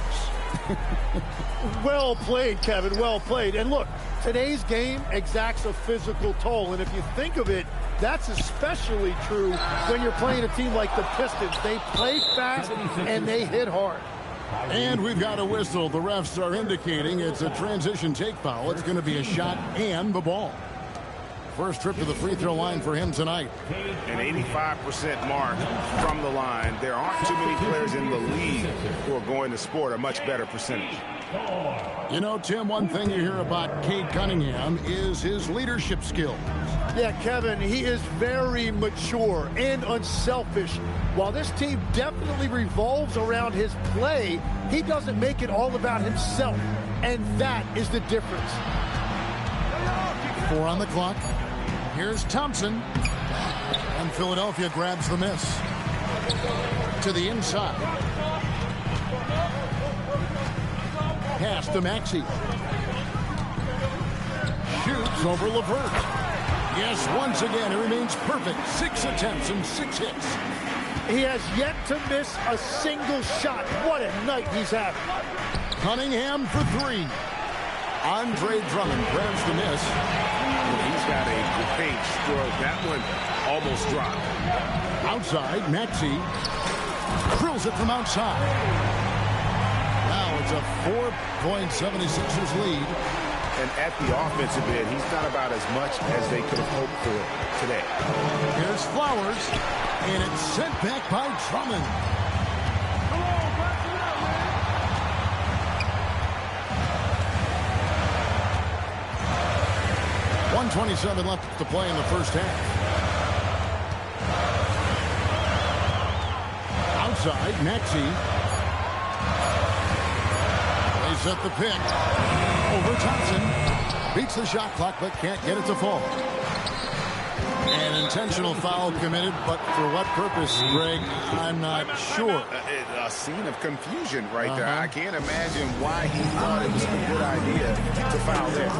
[SPEAKER 6] Well played, Kevin. Well played. And look, today's game exacts a physical toll. And if you think of it, that's especially true when you're playing a team like the Pistons. They play fast and they hit hard.
[SPEAKER 5] And we've got a whistle. The refs are indicating it's a transition take foul. It's going to be a shot and the ball. First trip to the free throw line for him tonight.
[SPEAKER 7] An 85% mark from the line. There aren't too many players in the league who are going to sport a much better percentage.
[SPEAKER 5] You know, Tim, one thing you hear about Cade Cunningham is his leadership skills.
[SPEAKER 6] Yeah, Kevin, he is very mature and unselfish. While this team definitely revolves around his play, he doesn't make it all about himself. And that is the difference.
[SPEAKER 5] 4 on the clock. Here's Thompson. And Philadelphia grabs the miss. To the inside. Pass to Maxey. Shoots over LeVert. Yes, once again, it remains perfect. 6 attempts and 6 hits.
[SPEAKER 6] He has yet to miss a single shot. What a night he's having.
[SPEAKER 5] Cunningham for 3. Andre Drummond grabs the miss.
[SPEAKER 7] He's got a great stroke. That one almost dropped.
[SPEAKER 5] Outside, Maxey drills it from outside. Now it's a 4.76ers lead.
[SPEAKER 7] And at the offensive end, he's done about as much as they could have hoped for today.
[SPEAKER 5] Here's Flowers, and it's sent back by Drummond. 1:27 left to play in the first half. Outside, Maxey. They set the pick. Over Thompson. Beats the shot clock, but can't get it to fall. An intentional foul committed, but for what purpose, Greg, I'm not sure.
[SPEAKER 7] A scene of confusion right there. I can't imagine why he thought it was a good idea to foul there.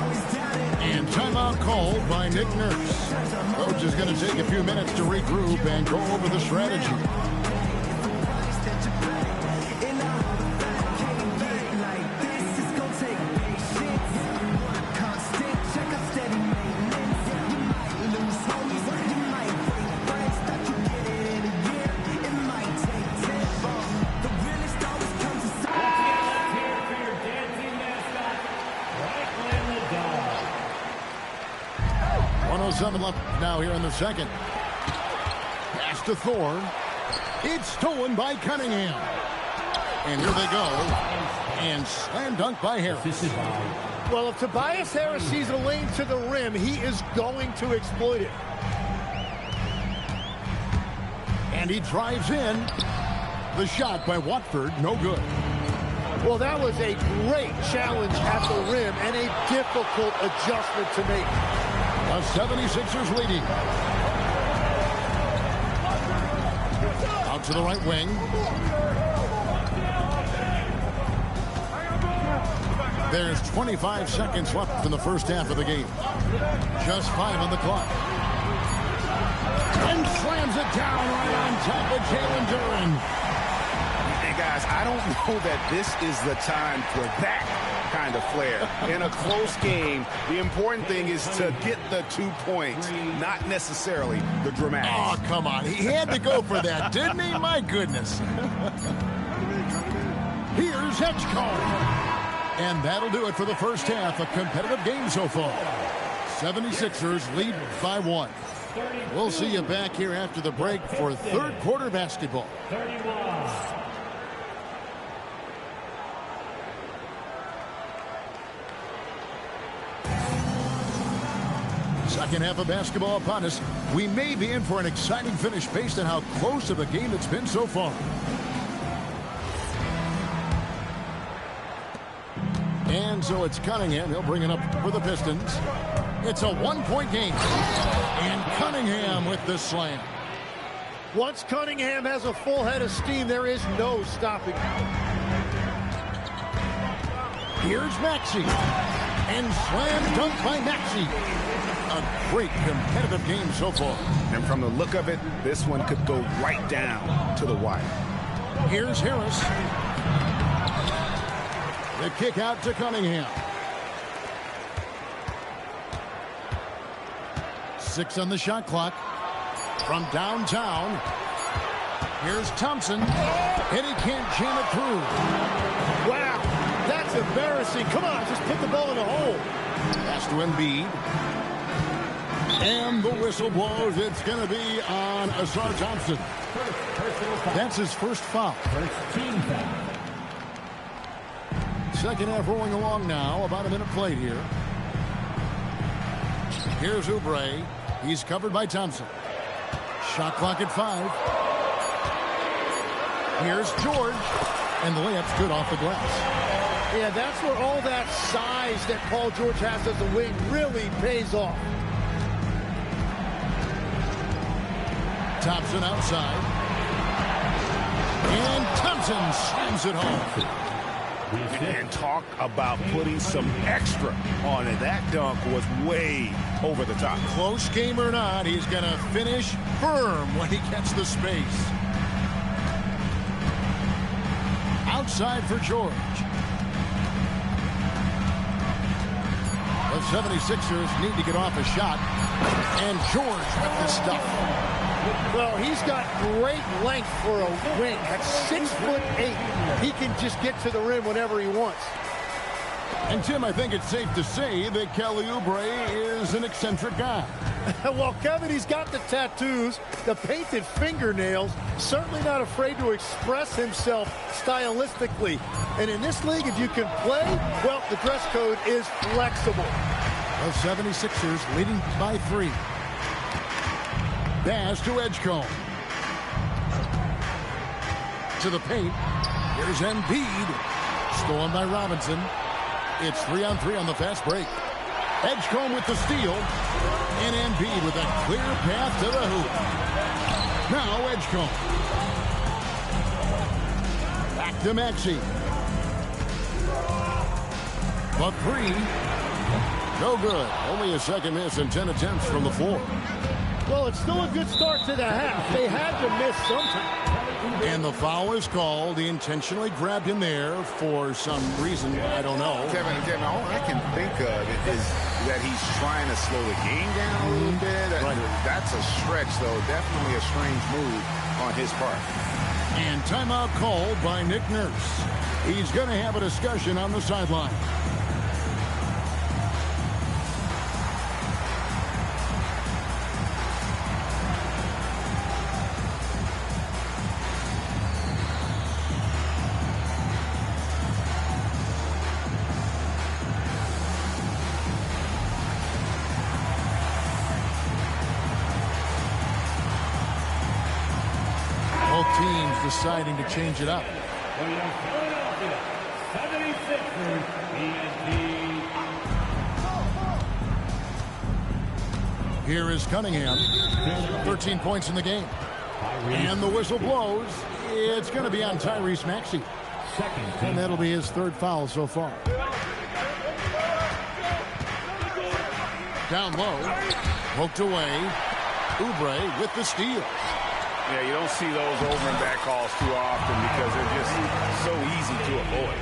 [SPEAKER 5] And timeout called by Nick Nurse. Coach is going to take a few minutes to regroup and go over the strategy. Left now here in the second. Pass to Thor. It's stolen by Cunningham. And here they go. And slam dunk by Harris.
[SPEAKER 6] Well, if Tobias Harris sees a lane to the rim, he is going to exploit it.
[SPEAKER 5] And he drives in. The shot by Watford, no good.
[SPEAKER 6] Well, that was a great challenge at the rim and a difficult adjustment to make.
[SPEAKER 5] The 76ers leading. Out to the right wing. There's 25 seconds left in the first half of the game. Just 5 on the clock. And slams it down right on top of Jalen Duren.
[SPEAKER 7] Hey, guys, I don't know that this is the time for that kind of flair. In a close game, the important thing is to get the 2 points, not necessarily the dramatics.
[SPEAKER 5] Oh, come on. He had to go for that, didn't he? My goodness. Here's Edgecombe. And that'll do it for the first half. A competitive game so far. 76ers lead by 1. We'll see you back here after the break for third quarter basketball. Second half of basketball upon us. We may be in for an exciting finish based on how close of a game it's been so far. And so it's Cunningham. He'll bring it up for the Pistons. It's a 1-point game. And Cunningham with the slam.
[SPEAKER 6] Once Cunningham has a full head of steam, there is no stopping.
[SPEAKER 5] Here's Maxey. And slam dunk by Maxey. A great competitive game so far.
[SPEAKER 7] And from the look of it, this one could go right down to the wire.
[SPEAKER 5] Here's Harris. The kick out to Cunningham. 6 on the shot clock. From downtown. Here's Thompson. And he can't jam it through.
[SPEAKER 6] Wow, that's embarrassing. Come on, just put the ball in the hole.
[SPEAKER 5] Pass to Embiid. And the whistle blows. It's going to be on Asar Thompson. That's his first foul. Second half rolling along now. About a minute played here. Here's Oubre. He's covered by Thompson. Shot clock at 5. Here's George. And the layup's good off the glass.
[SPEAKER 6] Yeah, that's where all that size that Paul George has as a wing really pays off.
[SPEAKER 5] Thompson outside. And Thompson slams it home.
[SPEAKER 7] And talk about putting some extra on it. That dunk was way over the top.
[SPEAKER 5] Close game or not, he's going to finish firm when he gets the space. Outside for George. The 76ers need to get off a shot. And George with the stuff.
[SPEAKER 6] Well, he's got great length for a wing. At 6'8", he can just get to the rim whenever he wants.
[SPEAKER 5] And Tim, I think it's safe to say that Kelly Oubre is an eccentric guy.
[SPEAKER 6] Well, Kevin, he's got the tattoos, the painted fingernails, certainly not afraid to express himself stylistically. And in this league, if you can play, well, the dress code is flexible.
[SPEAKER 5] The 76ers leading by 3. Pass to Edgecombe. To the paint. Here's Embiid. Stolen by Robinson. It's 3-on-3 on the fast break. Edgecombe with the steal. And Embiid with a clear path to the hoop. Now Edgecombe. Back to Maxey. The 3. No good. Only a second miss and 10 attempts from the floor.
[SPEAKER 6] Well, it's still a good start to the half. They had to miss sometime.
[SPEAKER 5] And the foul is called. He intentionally grabbed him there for some reason. I don't know.
[SPEAKER 7] Kevin, all I can think of is that he's trying to slow the game down a little bit. Right. That's a stretch, though. Definitely a strange move on his part.
[SPEAKER 5] And timeout called by Nick Nurse. He's going to have a discussion on the sideline. Deciding to change it up.
[SPEAKER 9] 76ers, ESP.
[SPEAKER 5] Here is Cunningham. 13 points in the game. And the whistle blows. It's going to be on Tyrese Maxey. And that'll be his third foul so far. Down low. Poked away. Oubre with the steal.
[SPEAKER 7] Yeah, you don't see those over and back calls too often because they're just so easy to avoid.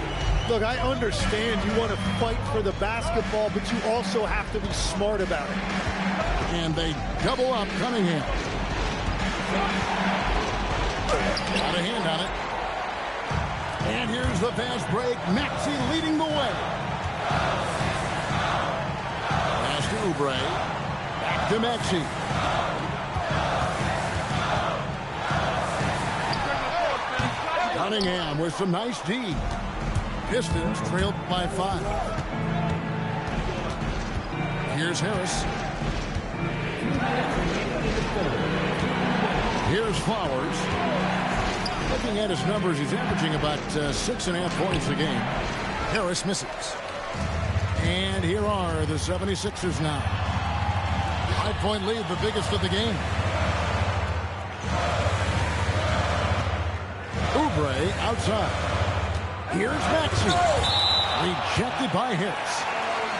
[SPEAKER 6] Look, I understand you want to fight for the basketball, but you also have to be smart about it.
[SPEAKER 5] And they double up Cunningham. Got a hand on it. And here's the fast break. Maxey leading the way. Pass to Oubre. Back to Maxey. Cunningham with some nice D. Pistons trailed by 5. Here's Harris. Here's Flowers. Looking at his numbers, he's averaging about 6.5 points a game. Harris misses. And here are the 76ers now. 5-point lead, the biggest of the game. Oubre outside. Here's Maxey. Rejected by Harris.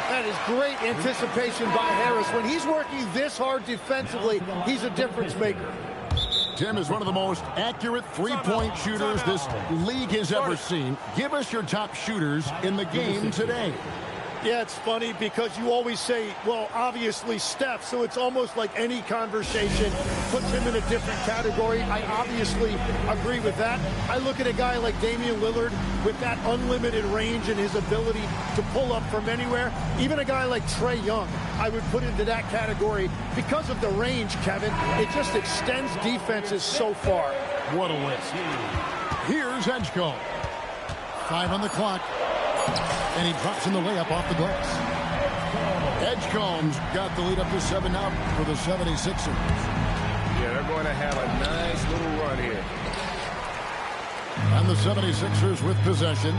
[SPEAKER 6] That is great anticipation by Harris. When he's working this hard defensively, he's a difference maker.
[SPEAKER 5] Tim is one of the most accurate three-point shooters this league has ever seen. Give us your top shooters in the game today.
[SPEAKER 6] Yeah, it's funny because you always say, well, obviously Steph, so it's almost like any conversation puts him in a different category. I obviously agree with that. I look at a guy like Damian Lillard with that unlimited range and his ability to pull up from anywhere. Even a guy like Trae Young, I would put into that category because of the range, Kevin. It just extends defenses so far.
[SPEAKER 5] What a list. Here's Edgecombe. 5 on the clock. And he drops in the layup off the glass. Edgecombe's got the lead up to 7 now for the 76ers.
[SPEAKER 7] Yeah, they're going to have a nice little run here.
[SPEAKER 5] And the 76ers with possession.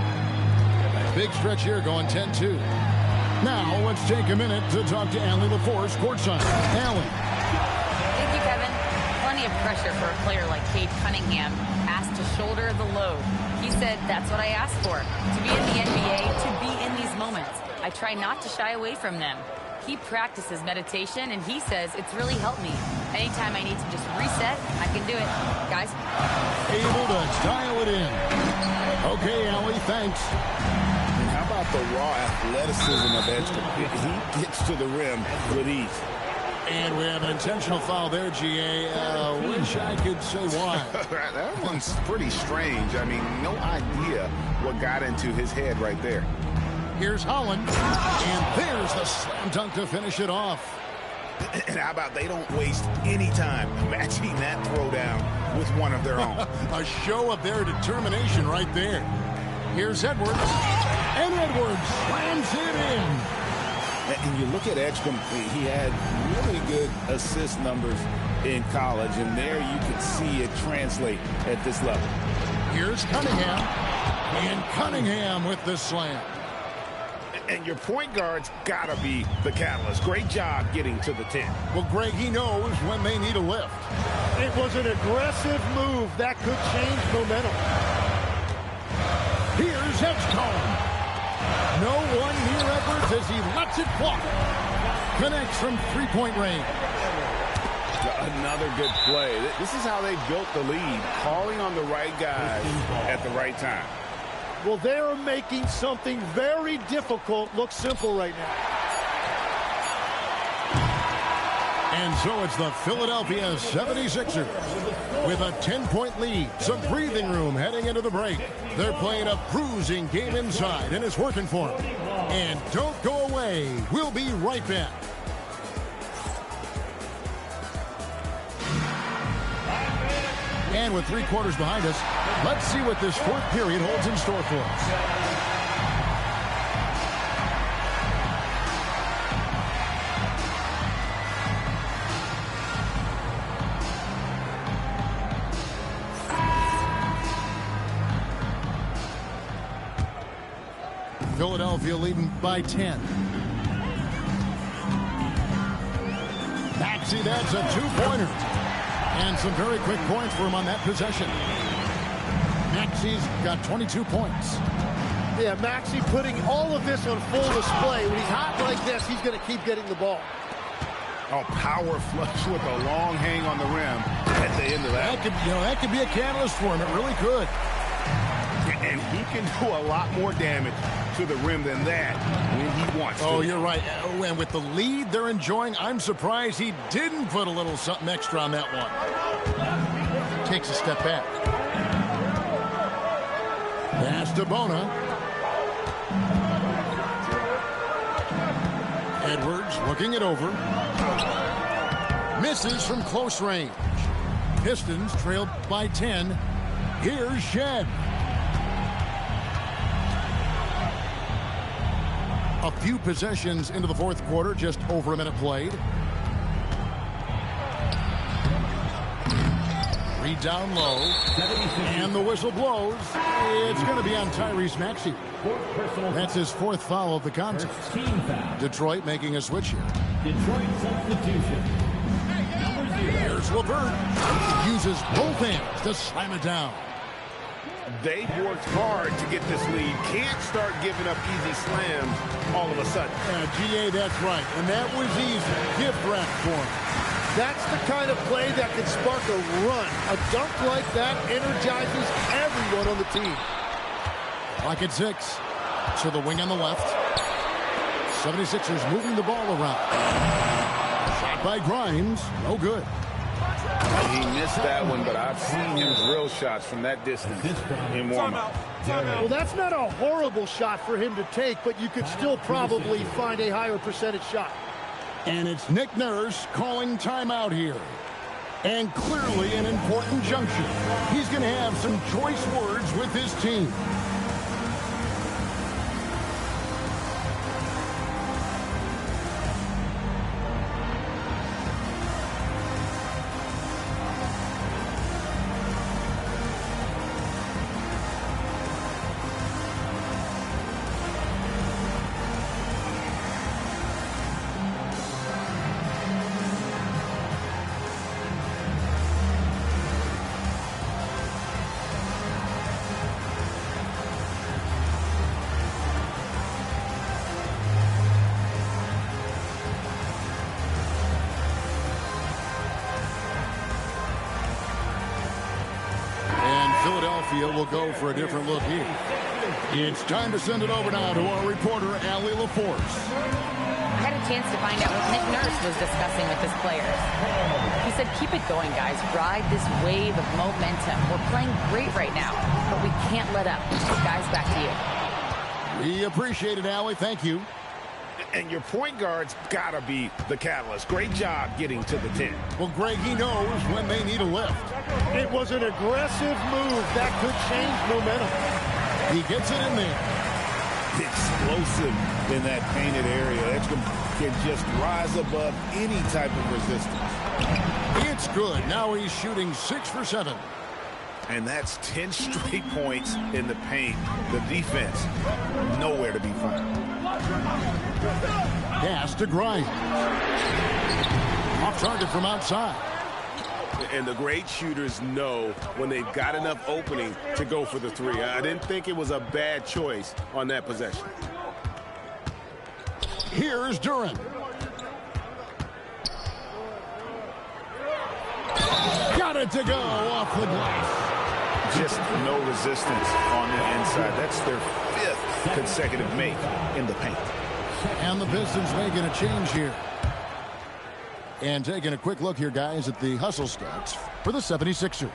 [SPEAKER 5] Big stretch here going 10-2. Now let's take a minute to talk to Allie LaForce courtside. Allie.
[SPEAKER 8] Thank you, Kevin. Plenty of pressure for a player like Cade Cunningham, asked to shoulder the load. He said, that's what I asked for, to be in the NBA, to be in these moments. I try not to shy away from them. He practices meditation, and he says it's really helped me. Anytime I need to just reset, I can do it. Guys?
[SPEAKER 5] Able to dial it in. Okay, Allie, thanks.
[SPEAKER 7] And how about the raw athleticism of Edgecombe? He gets to the rim with ease.
[SPEAKER 5] And we have an intentional foul there, GA. Wish I could say why.
[SPEAKER 7] That one's pretty strange. I mean, no idea what got into his head right there.
[SPEAKER 5] Here's Holland. And there's the slam dunk to finish it off.
[SPEAKER 7] And how about they don't waste any time matching that throwdown with one of their own.
[SPEAKER 5] A show of their determination right there. Here's Edwards. And Edwards slams it in.
[SPEAKER 7] And you look at Edgecombe, he had really good assist numbers in college, and there you can see it translate at this level.
[SPEAKER 5] Here's Cunningham, and Cunningham with the slam.
[SPEAKER 7] And your point guard's got to be the catalyst. Great job getting to the 10.
[SPEAKER 5] Well, Greg, he knows when they need a lift.
[SPEAKER 6] It was an aggressive move that could change momentum.
[SPEAKER 5] Here's Edgecombe. No one near Edwards as he lets it fly. Connects from three-point range.
[SPEAKER 7] Another good play. This is how they built the lead, calling on the right guys at the right time.
[SPEAKER 6] Well, they're making something very difficult look simple right now.
[SPEAKER 5] And so it's the Philadelphia 76ers with a 10-point lead. Some breathing room heading into the break. They're playing a bruising game inside, and it's working for them. And don't go away. We'll be right back. And with 3 quarters behind us, let's see what this fourth period holds in store for us. Philadelphia leading by 10. Maxey, that's a two-pointer. And some very quick points for him on that possession. Maxey's got 22 points.
[SPEAKER 6] Yeah, Maxey putting all of this on full display. When he's hot like this, he's going to keep getting the ball.
[SPEAKER 7] Oh, power flush with a long hang on the rim at the end of that.
[SPEAKER 5] That could be a catalyst for him. It really could.
[SPEAKER 7] And he can do a lot more damage to the rim than that when he wants to.
[SPEAKER 5] Oh, you're right. And with the lead they're enjoying, I'm surprised he didn't put a little something extra on that one. Takes a step back. Pass to Bona. Edwards looking it over. Misses from close range. Pistons trailed by 10. Here's Shed. A few possessions into the fourth quarter, just over a minute played. Reed down low, and the whistle blows. It's going to be on Tyrese Maxey. That's his fourth foul of the contest. Detroit making a switch here.
[SPEAKER 9] Detroit substitution.
[SPEAKER 5] Here's LeVert. Uses both hands to slam it down.
[SPEAKER 7] They've worked hard to get this lead. Can't start giving up easy slams all of a sudden.
[SPEAKER 5] GA, that's right. And that was easy. Gift wrap for him.
[SPEAKER 6] That's the kind of play that can spark a run. A dunk like that energizes everyone on the team.
[SPEAKER 5] Clock at 6. To the wing on the left. 76ers moving the ball around. Shot by Grimes. No good.
[SPEAKER 7] He missed that one, but I've seen him drill shots from that distance in warm-up.
[SPEAKER 6] Well, that's not a horrible shot for him to take, but you could still probably find a higher percentage shot.
[SPEAKER 5] And it's Nick Nurse calling timeout here. And clearly an important juncture. He's going to have some choice words with his team. Philadelphia will go for a different look here. It's time to send it over now to our reporter, Allie LaForce.
[SPEAKER 8] I had a chance to find out what Nick Nurse was discussing with his players. He said, keep it going, guys. Ride this wave of momentum. We're playing great right now, but we can't let up. Guys, back to you.
[SPEAKER 5] We appreciate it, Allie. Thank you.
[SPEAKER 7] And your point guard's got to be the catalyst. Great job getting to the 10.
[SPEAKER 5] Well, Greg, he knows when they need a lift.
[SPEAKER 6] It was an aggressive move that could change momentum.
[SPEAKER 5] He gets it in there.
[SPEAKER 7] Explosive in that painted area. Edgecombe can just rise above any type of resistance.
[SPEAKER 5] It's good. Now he's shooting 6 for 7.
[SPEAKER 7] And that's 10 straight points in the paint. The defense, nowhere to be found.
[SPEAKER 5] Pass to Grimes. Off target from outside.
[SPEAKER 7] And the great shooters know when they've got enough opening to go for the 3. I didn't think it was a bad choice on that possession.
[SPEAKER 5] Here's Duren. Got it to go off the glass.
[SPEAKER 7] Just no resistance on the inside. That's their 5th consecutive make in the paint.
[SPEAKER 5] And the Pistons making a change here. And taking a quick look here, guys, at the hustle stats for the 76ers.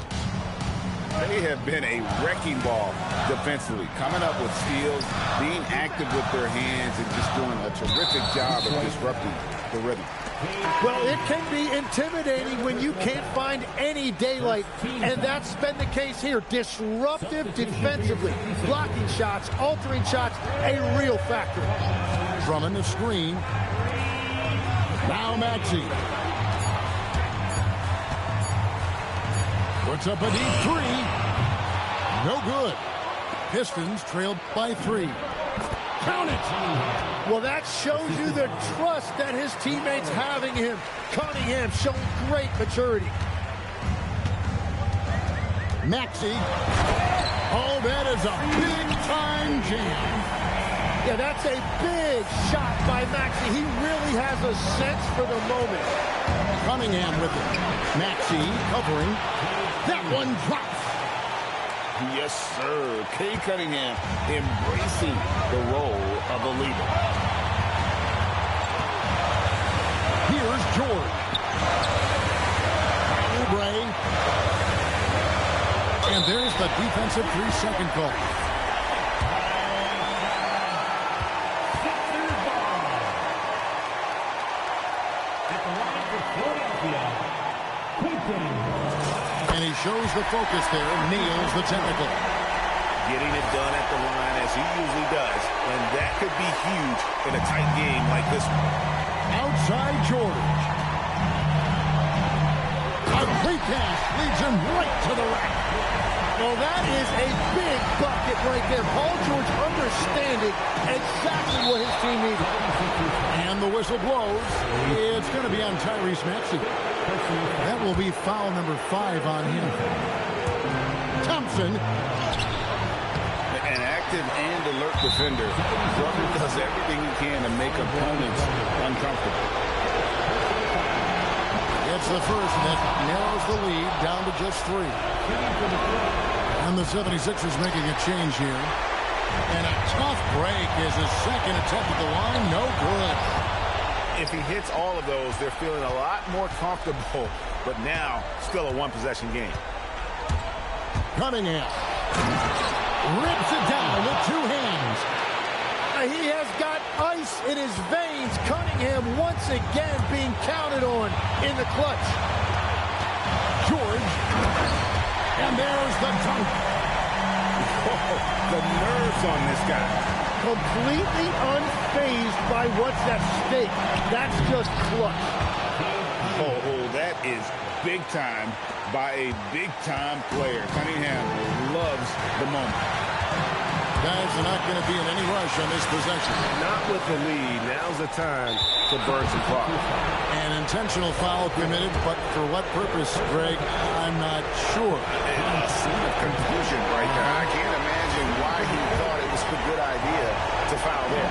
[SPEAKER 7] They have been a wrecking ball defensively, coming up with steals, being active with their hands, and just doing a terrific job of disrupting the rhythm.
[SPEAKER 6] Well, it can be intimidating when you can't find any daylight, and that's been the case here. Disruptive defensively, blocking shots, altering shots, a real factor.
[SPEAKER 5] Drummond the screen. Now Maxey. Puts up a deep 3. No good. Pistons trailed by 3. Count it.
[SPEAKER 6] Well, that shows you the trust that his teammates have in him. Cunningham showing great maturity.
[SPEAKER 5] Maxey. Oh, that is a big-time jam.
[SPEAKER 6] Yeah, that's a big shot by Maxey. He really has a sense for the moment.
[SPEAKER 5] Cunningham with it. Maxey covering. That one drops.
[SPEAKER 7] Yes, sir. Cade Cunningham embracing the role of a leader.
[SPEAKER 5] Here's George. Oubre. And there's the defensive 3-second call. And he shows the focus there, nails the technical.
[SPEAKER 7] Getting it done at the line as he usually does, and that could be huge in a tight game like this one.
[SPEAKER 5] Outside George. A great pass leads him right to the rack.
[SPEAKER 6] Well, that is a big bucket right there. Paul George understanding exactly what his team needed.
[SPEAKER 5] And the whistle blows. It's going to be on Tyrese Maxey. That will be foul number 5 on him. Thompson.
[SPEAKER 7] An active and alert defender. Drummond does everything he can to make opponents uncomfortable.
[SPEAKER 5] It's the first that narrows the lead down to just 3. And the 76ers making a change here. And a tough break is his second attempt at the line. No good.
[SPEAKER 7] If he hits all of those, they're feeling a lot more comfortable. But now, still a one-possession game.
[SPEAKER 5] Cunningham rips it down with 2 hands.
[SPEAKER 6] He has got ice in his veins. Cunningham once again being counted on in the clutch.
[SPEAKER 5] George. And there's the dunk.
[SPEAKER 7] Oh, the nerves on this guy.
[SPEAKER 6] Completely unfazed by what's at stake. That's just clutch.
[SPEAKER 7] Oh, that is big time by a big-time player. Cunningham loves the moment.
[SPEAKER 5] Guys are not going to be in any rush on this possession.
[SPEAKER 7] Not with the lead. Now's the time to burn some clock.
[SPEAKER 5] An intentional foul committed, but for what purpose, Greg, I'm not sure.
[SPEAKER 7] A scene of confusion right there. I can't imagine why he thought it was a good idea to foul there.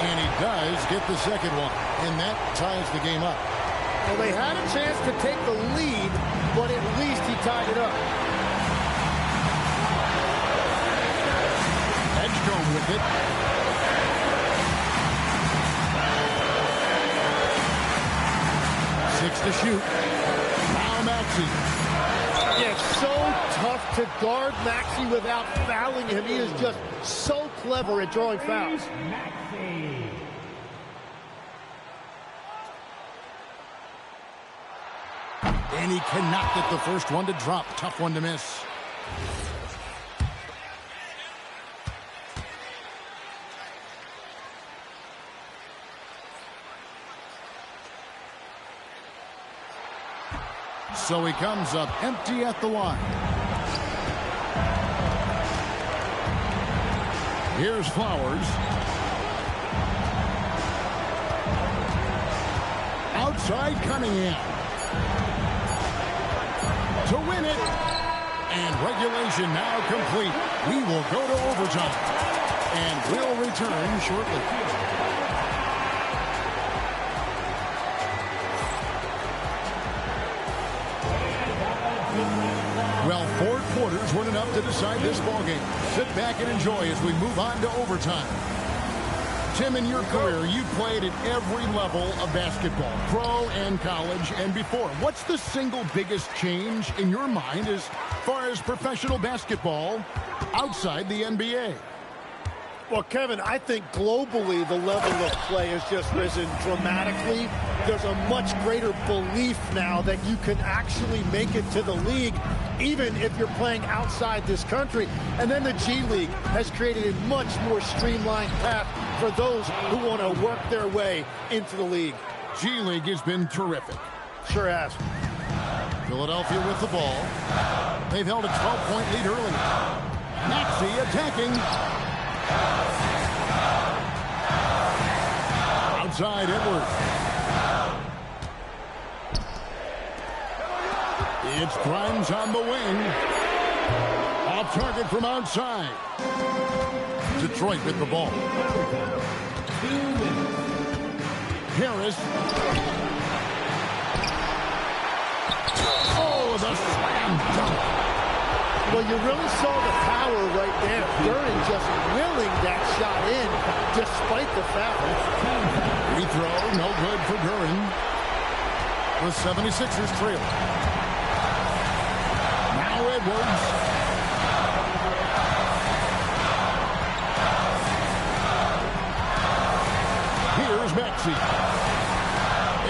[SPEAKER 5] And he does get the second one, and that ties the game up.
[SPEAKER 6] Well, they had a chance to take the lead, but at least he tied it up.
[SPEAKER 5] Edgecombe with it. Six to shoot. Now Maxey.
[SPEAKER 6] Yeah, it's so tough to guard Maxey without fouling him. He is just so clever at drawing fouls.
[SPEAKER 5] And he cannot get the first one to drop. Tough one to miss. So he comes up empty at the line. Here's Flowers. Outside Cunningham. To win it. And regulation now complete. We will go to overtime. And we'll return shortly. Well, 4 quarters weren't enough to decide this ballgame. Sit back and enjoy as we move on to overtime. Tim, in your career, you played at every level of basketball, pro and college and before. What's the single biggest change in your mind as far as professional basketball outside the NBA?
[SPEAKER 6] Well, Kevin, I think globally the level of play has just risen dramatically. There's a much greater belief now that you can actually make it to the league, even if you're playing outside this country. And then the G League has created a much more streamlined path for those who want to work their way into the league.
[SPEAKER 5] G League has been terrific.
[SPEAKER 6] Sure has.
[SPEAKER 5] Philadelphia with the ball. They've held a 12-point lead early. Maxey attacking. outside Edwards. It's Grimes on the wing. Off target from outside. Detroit with the ball. Harris. Oh, the slam dunk.
[SPEAKER 6] Well, you really saw the power right there. Duren just willing that shot in despite the foul.
[SPEAKER 5] Free throw, no good for Duren. The 76ers trail. Now Edwards. Here's Maxey.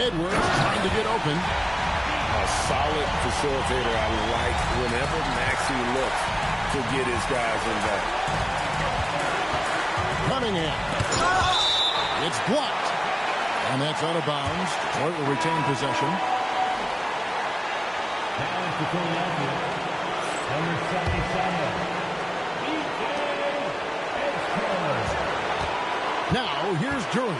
[SPEAKER 5] Edwards trying to get open.
[SPEAKER 7] A solid facilitator. I like whenever Maxey looks to get his guys involved.
[SPEAKER 5] Cunningham. It's blocked. And that's out of bounds. Detroit will retain possession.
[SPEAKER 9] Down to Philadelphia. Number 77.
[SPEAKER 5] Now, here's Duren.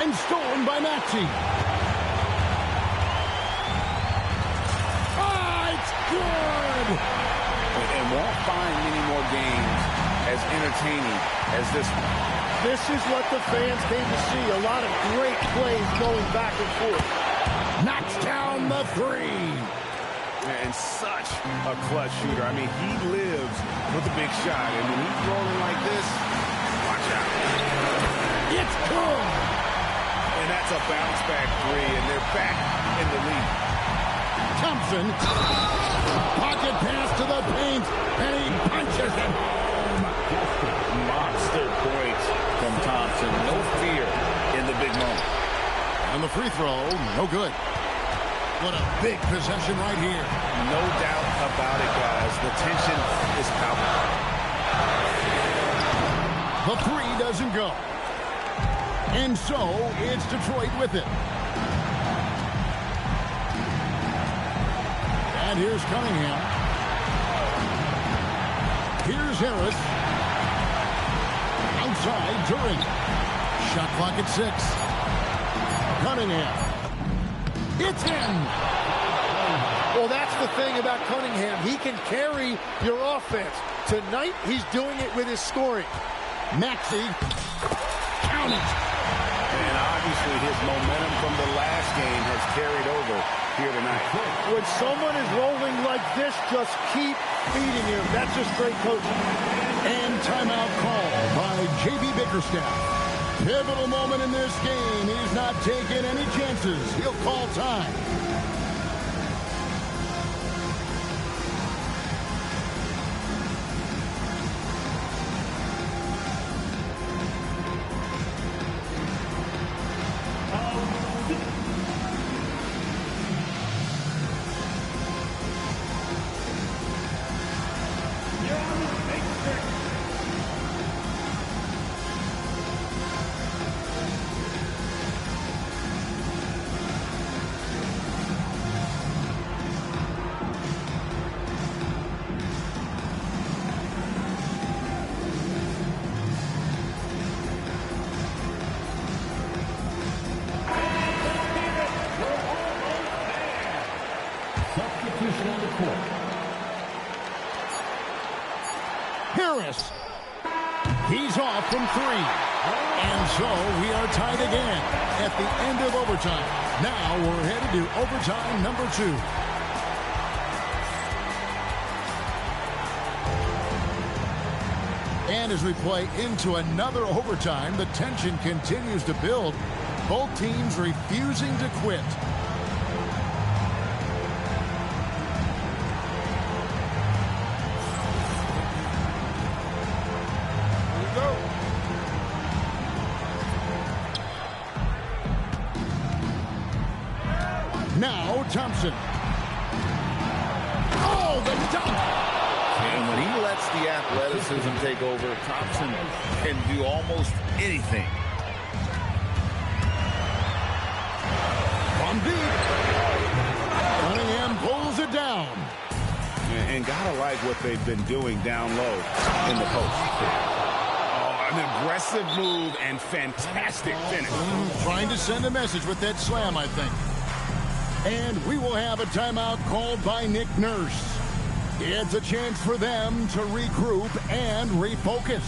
[SPEAKER 5] And stolen by Maxey. Ah, it's good!
[SPEAKER 7] And won't find many more games as entertaining as this one.
[SPEAKER 6] This is what the fans came to see. A lot of great plays going back and forth.
[SPEAKER 5] Knocks down the three.
[SPEAKER 7] And such a clutch shooter. I mean, he lives with a big shot. And when he's rolling like this, watch out.
[SPEAKER 5] It's good.
[SPEAKER 7] And that's a bounce back three, and they're back in the lead.
[SPEAKER 5] Thompson. Pocket pass to the paint, and he punches it home.
[SPEAKER 7] Monster points from Thompson. No fear in the big moment.
[SPEAKER 5] And the free throw, no good. What a big possession right here.
[SPEAKER 7] No doubt about it, guys. The tension is palpable.
[SPEAKER 5] The three doesn't go. And so, it's Detroit with it. And here's Cunningham. Here's Harris. Outside, Duren. Shot clock at 6. Cunningham. It's in!
[SPEAKER 6] Well, that's the thing about Cunningham. He can carry your offense. Tonight, he's doing it with his scoring.
[SPEAKER 5] Maxey. Count it!
[SPEAKER 7] And obviously his momentum from the last game has carried over here tonight.
[SPEAKER 6] When someone is rolling like this, just keep feeding him. That's just great coaching.
[SPEAKER 5] And timeout call by J.B. Bickerstaff. Pivotal moment in this game. He's not taking any chances. He'll call time. Harris. He's off from 3. And so we are tied again at the end of overtime. Now we're headed to overtime number 2. And as we play into another overtime, the tension continues to build. Both teams refusing to quit. Now Thompson. Oh, the dunk!
[SPEAKER 7] And when he lets the athleticism take over, Thompson can do almost anything.
[SPEAKER 5] From deep. Cunningham pulls it down.
[SPEAKER 7] And gotta like what they've been doing down low in the post. Oh, An aggressive move and fantastic finish.
[SPEAKER 5] Trying to send a message with that slam, I think. And we will have a timeout called by Nick Nurse. It's a chance for them to regroup and refocus.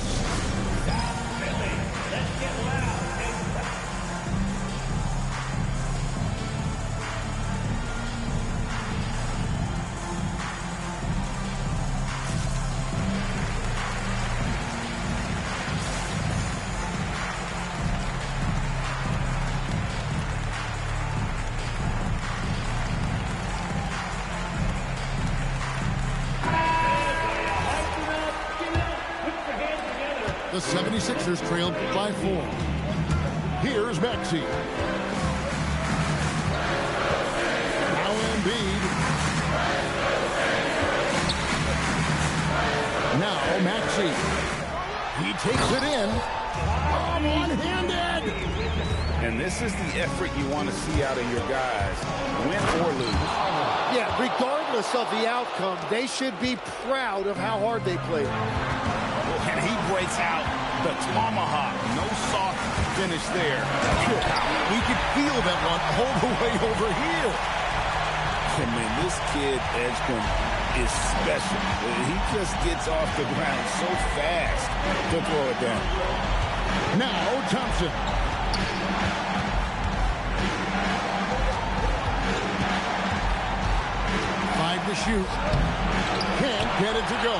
[SPEAKER 5] The 76ers trailed by 4. Here's Maxey. Now Embiid. Now Maxey. He takes it in. One-handed.
[SPEAKER 7] And this is the effort you want to see out of your guys, win or lose.
[SPEAKER 6] Yeah, regardless of the outcome, they should be proud of how hard they played.
[SPEAKER 7] And he breaks out the tomahawk. No soft finish there.
[SPEAKER 5] We could feel that one all the way over here.
[SPEAKER 7] And man, this kid, Edgecomb, is special. He just gets off the ground so fast to throw it down.
[SPEAKER 5] Now Thompson. Five to shoot. Can't get it to go.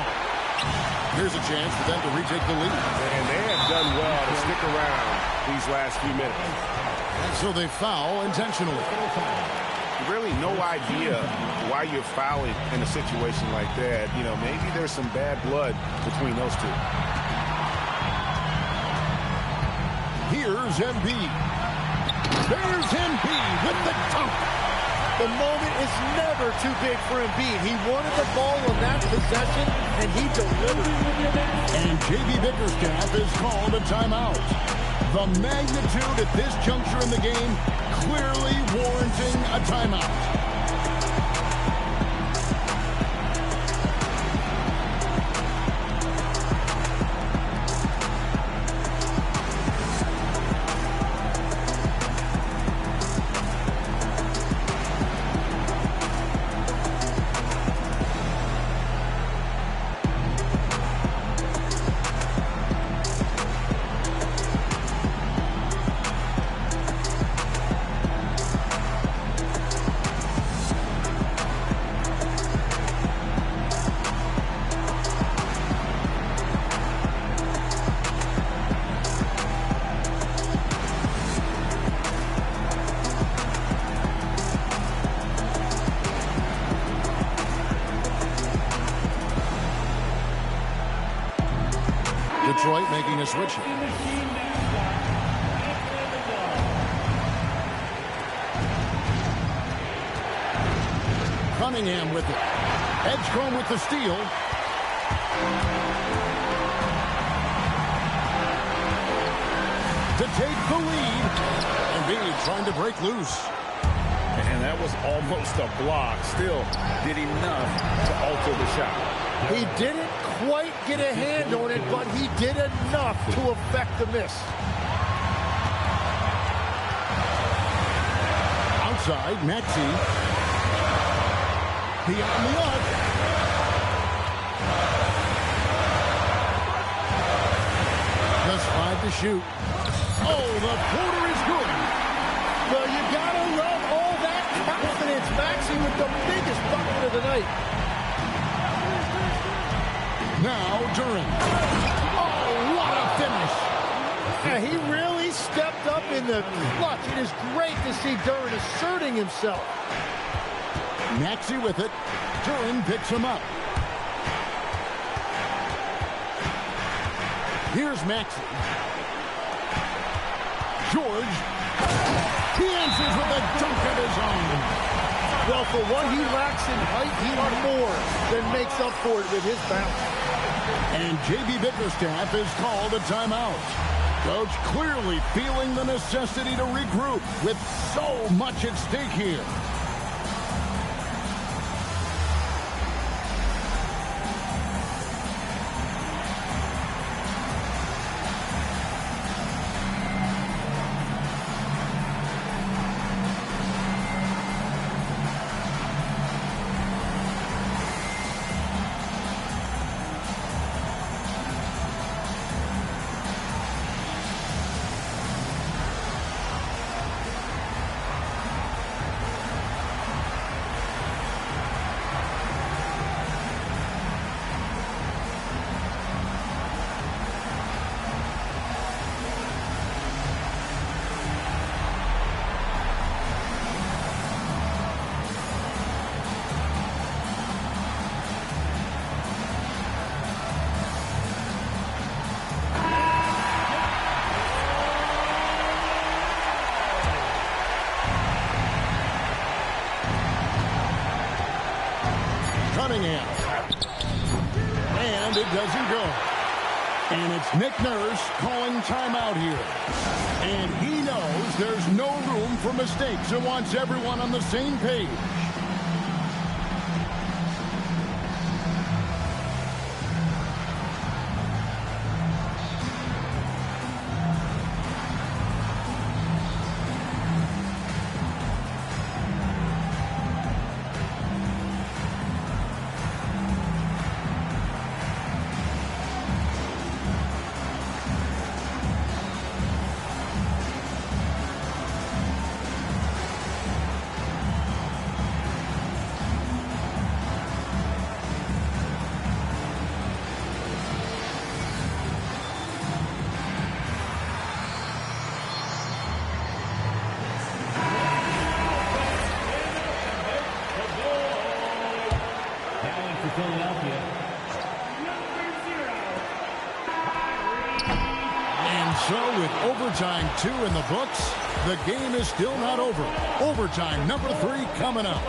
[SPEAKER 5] Here's a chance for them to retake the lead.
[SPEAKER 7] And they have done well to stick around these last few minutes.
[SPEAKER 5] And so they foul intentionally.
[SPEAKER 7] Really no idea why you're fouling in a situation like that. You know, maybe there's some bad blood between those two.
[SPEAKER 5] Here's Embiid. There's Embiid with the dunk.
[SPEAKER 6] The moment is never too big for Embiid. He wanted the ball on that possession, and he delivered.
[SPEAKER 5] And J.B. Bickerstaff is called a timeout. The magnitude at this juncture in the game clearly warranting a timeout. Detroit making a switch. Cunningham with it. Edgecomb with the steal. To take the lead. Embiid trying to break loose.
[SPEAKER 7] And that was almost a block. Still did enough to alter the shot.
[SPEAKER 6] He didn't quite get a hand on it, but he did enough to affect the miss.
[SPEAKER 5] Outside, Maxey. Beyond the arc. Just 5 to shoot. Oh, the quarter is good.
[SPEAKER 6] Well, you gotta love all that confidence. Maxey with the biggest bucket of the night.
[SPEAKER 5] Now, Duren. Oh, what a finish.
[SPEAKER 6] Yeah, he really stepped up in the clutch. It is great to see Duren asserting himself.
[SPEAKER 5] Maxey with it. Duren picks him up. Here's Maxey. George. He answers with a dunk of his own.
[SPEAKER 6] Well, for what he lacks in height, he more than makes up for it with his bounce.
[SPEAKER 5] And J.B. Bickerstaff is called a timeout. Coach clearly feeling the necessity to regroup with so much at stake here. doesn't go. And it's Nick Nurse calling timeout here. And he knows there's no room for mistakes and wants everyone on the same page. So with overtime 2 in the books, the game is still not over. Overtime number 3 coming up.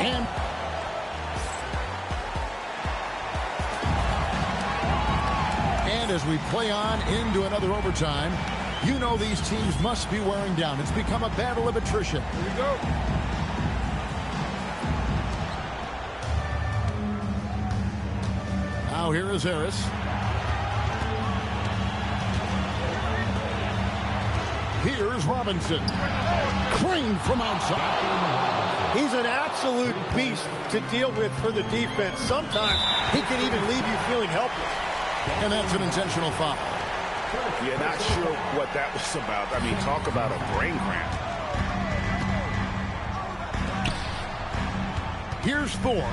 [SPEAKER 5] And as we play on into another overtime, you know these teams must be wearing down. It's become a battle of attrition. Here we go. Now here is Harris. Here's Robinson. Crane from outside.
[SPEAKER 6] He's an absolute beast to deal with for the defense. Sometimes he can even leave you feeling helpless.
[SPEAKER 5] And that's an intentional foul.
[SPEAKER 7] Yeah, not sure what that was about. I mean, talk about a brain cramp.
[SPEAKER 5] Here's Thor.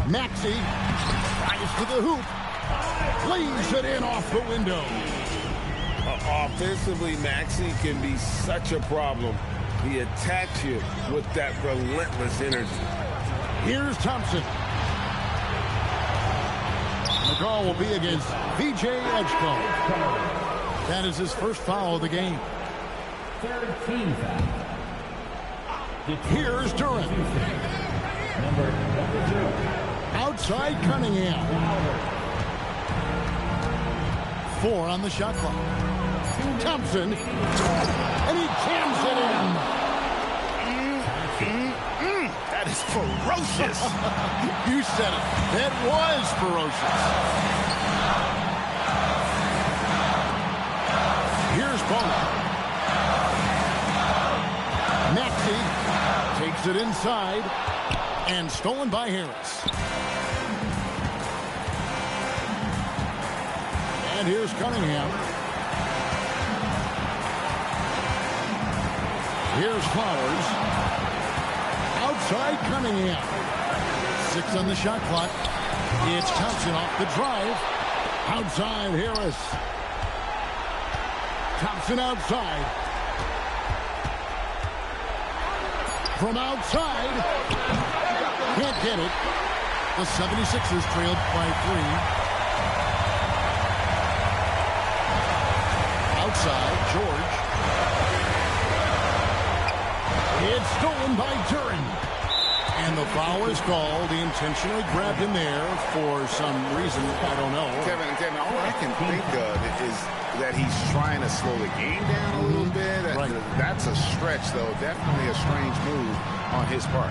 [SPEAKER 5] Maxey tries to the hoop. Lays it in off the window.
[SPEAKER 7] Offensively, Maxey can be such a problem. He attacks you with that relentless energy.
[SPEAKER 5] Here's Thompson. The call will be against VJ Edgecombe. That is his first foul of the game.
[SPEAKER 9] Third team foul.
[SPEAKER 5] Here's Durant.
[SPEAKER 9] Number 2.
[SPEAKER 5] Outside Cunningham. 4 on the shot clock. Thompson. And he jams it in.
[SPEAKER 7] That is ferocious.
[SPEAKER 5] You said it. That was ferocious. Here's Bowman. Maxey takes it inside and stolen by Harris. And here's Cunningham. Here's Flowers. Outside Cunningham. 6 on the shot clock. It's Thompson off the drive. Outside Harris. Thompson outside. From outside. Can't get it. The 76ers trailed by 3. Outside George. It's stolen by Duren. And the foul is called. He intentionally grabbed him there for some reason. I don't know.
[SPEAKER 7] Kevin, all I can think of is that he's trying to slow the game down a little bit.
[SPEAKER 5] Right.
[SPEAKER 7] That's a stretch, though. Definitely a strange move on his part.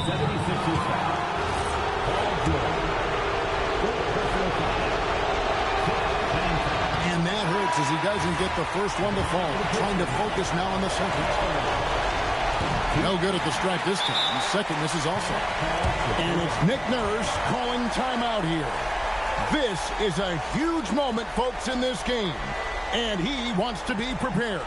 [SPEAKER 9] 76ers foul. Paul George.
[SPEAKER 5] And that hurts as he doesn't get the first one to fall. Trying to focus now on the second. No good at the strike this time. The second misses also. And it's Nick Nurse calling timeout here. This is a huge moment, folks, in this game. And he wants to be prepared.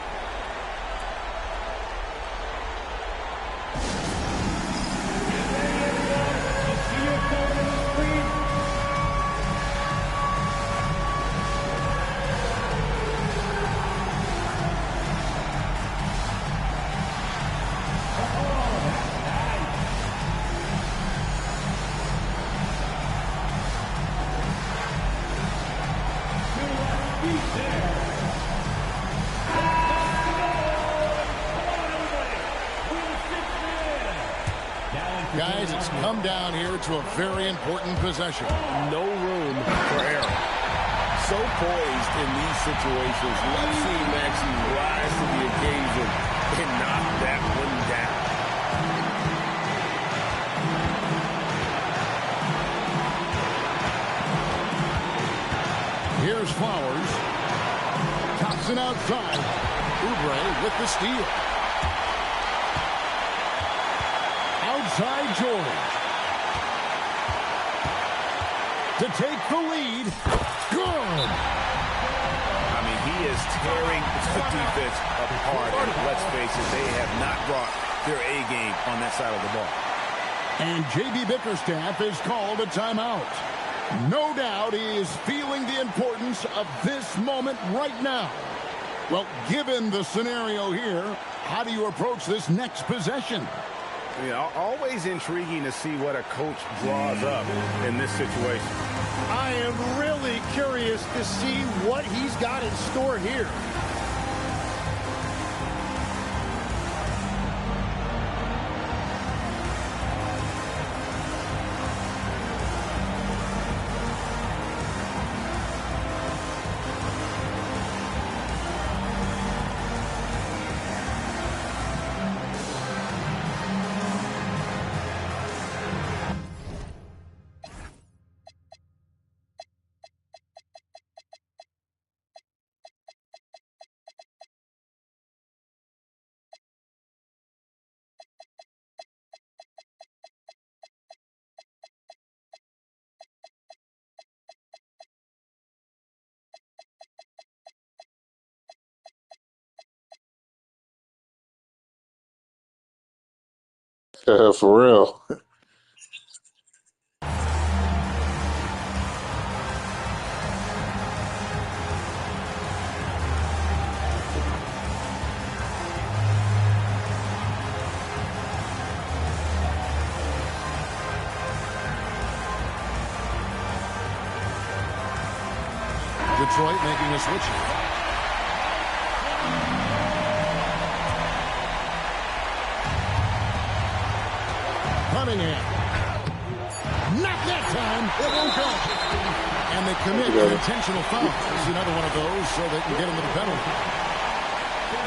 [SPEAKER 5] guys, it's come down here to a very important possession.
[SPEAKER 7] No room for error. So poised in these situations. Let's see him actually rise to the occasion and knock that one down.
[SPEAKER 5] Here's Flowers. Thompson outside. Oubre with the steal. Outside George. To take the lead. Good.
[SPEAKER 7] I mean, he is tearing the defense apart. And let's face it, they have not brought their A game on that side of the ball.
[SPEAKER 5] And J.B. Bickerstaff is called a timeout. No doubt he is feeling the importance of this moment right now. Well, given the scenario here, how do you approach this next possession?
[SPEAKER 7] Yeah, always intriguing to see what a coach draws up in this situation.
[SPEAKER 6] I am really curious to see what he's got in store here.
[SPEAKER 11] For real.
[SPEAKER 5] Detroit making a switch. Cunningham. Not that time. It won't go. And they commit an intentional foul. This is another one of those so they can get into the penalty.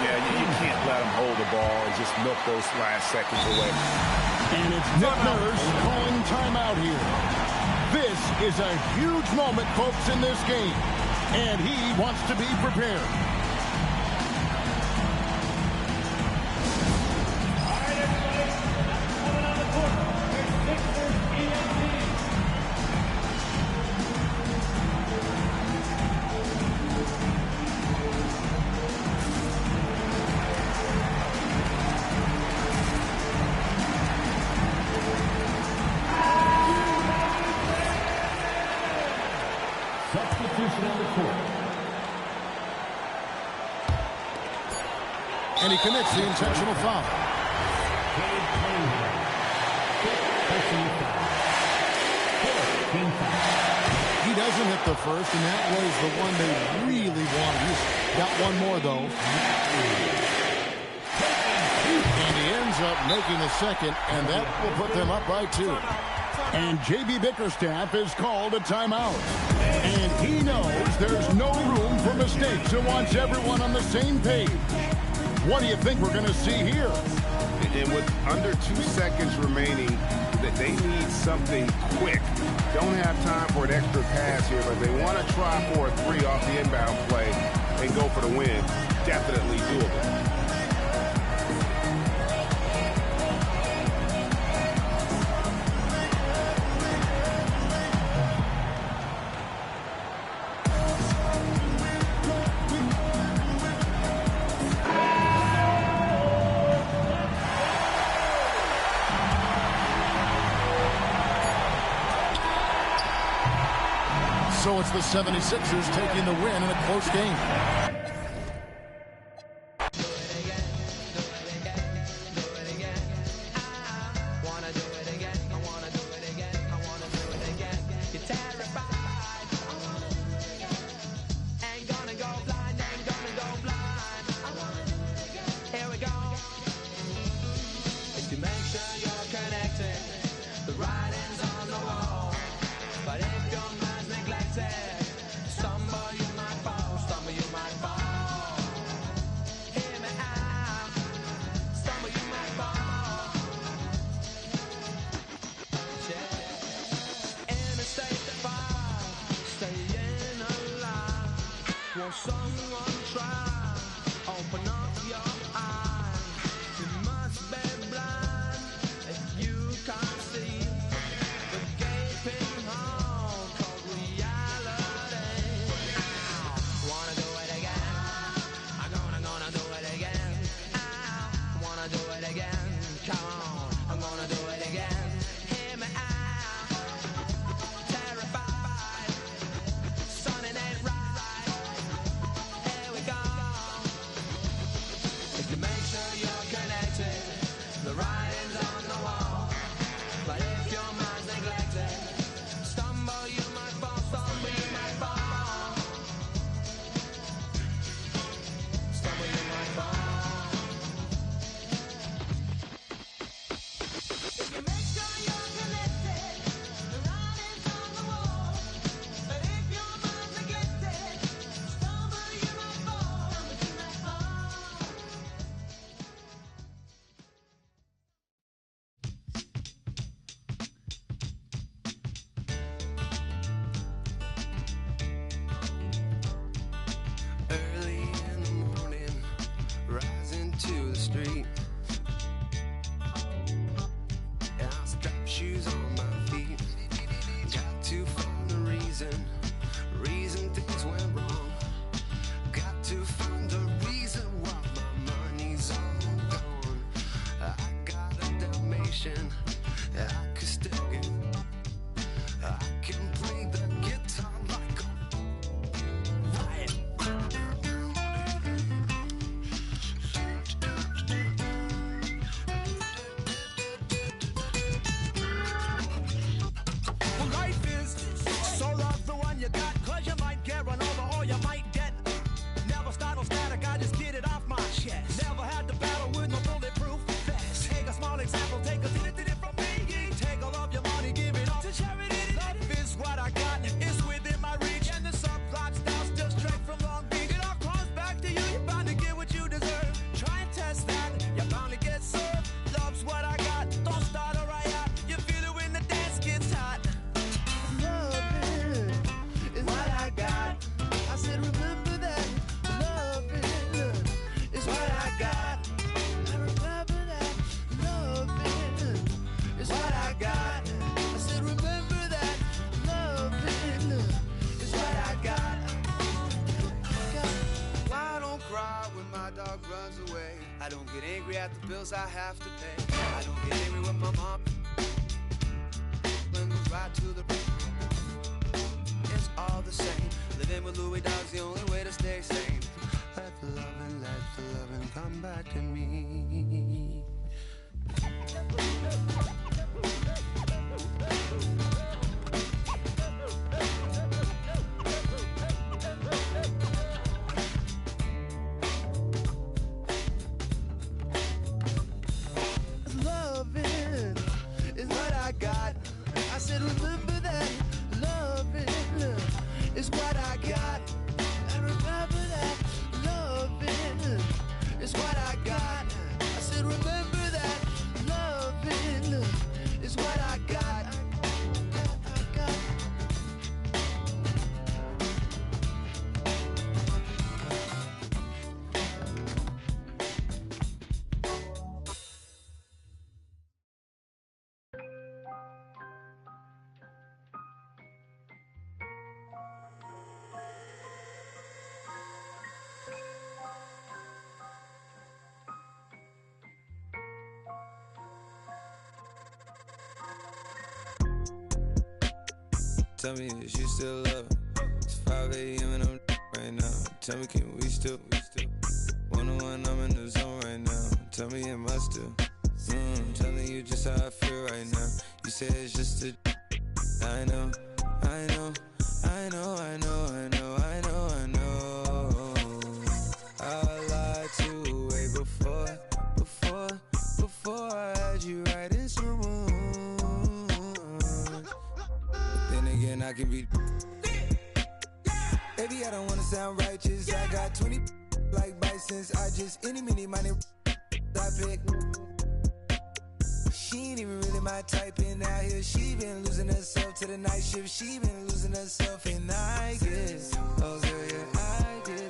[SPEAKER 7] Yeah, you can't let them hold the ball and just milk those last seconds away.
[SPEAKER 5] And it's Nick Nurse calling timeout here. This is a huge moment, folks, in this game. And he wants to be prepared. And he commits the intentional foul. He doesn't hit the first, and that was the one they really wanted. He's got one more, though. And he ends up making the second, and that will put them up by 2. And J.B. Bickerstaff is called a timeout. And he knows there's no room for mistakes and wants everyone on the same page. What do you think we're going to see here?
[SPEAKER 7] And with under 2 seconds remaining, that they need something quick. Don't have time for an extra pass here, but they want to try for a 3 off the inbound play and go for the win. Definitely doable.
[SPEAKER 5] So it's the 76ers taking the win in a close game.
[SPEAKER 13] Will someone try? Open up your eyes. You must be blind if you can't see the gaping hole called reality. Wanna do it again? I'm gonna do it again. I wanna do it again. Come on, I'm gonna do it again. Hear me out. Terrified. Something ain't right. Here we go. If you make sure you're connected, the writing's on the wall. But if your mind's neglected, stumble you might fall, stumble you might fall. Stumble you might fall. If you make sure you're connected, the writing's on the wall. But if your mind's neglected, stumble you might fall, stumble you might fall. Early in the morning, rising to the street. And I'll strap shoes on my feet. Got to find the reason things went wrong. Got to find the reason why my money's all gone. I got a Dalmatian, I could still get. I can play the guitar like a riot. Well, life is so love the one you got, 'cause you might get run over or you might get. Never start no static, I just get it off my chest. Never had to battle with no bulletproof vest. Take a small example, take a did it from me. Take all of your money, give it all to charity. Love is what I got, it's within my reach. And the subplot styles just straight from Long Beach. It all comes back to you, you're bound to get what you deserve. Try and test that, you're bound to get served. Love's what I got, don't start a riot. You feel it when the dance gets hot. Love is what I got. I said remember that. Love is what I got. I remember that. Love is what I got. I said remember that. Love is what I got. Why don't cry when my dog runs away? I don't get angry at the bills I have to pay. I don't get angry when my mom goes right to the. It's all the same. Living with Louis Dog's the only way to stay sane. Let the loving come back to me. Loving is what I got. I said remember that. Loving is what I got. I remember that. Loving is what I got. I said remember that. Loving is what I got. I got.
[SPEAKER 14] Tell me, is you still love? It's 5 a.m. and I'm right now. Tell me, can we still? 101, I'm in the zone right now. Tell me, am I still? Telling you just how I feel right now. You say it's just a. I know. I lied to you way before I had you right in some room. Then again, I can be. Baby, I don't wanna sound righteous. I got 20 like Bisons. I just any money I pick. She ain't even really my type, and out here she been losing herself to the night shift. She been losing herself, and I guess, oh girl, yeah, I guess.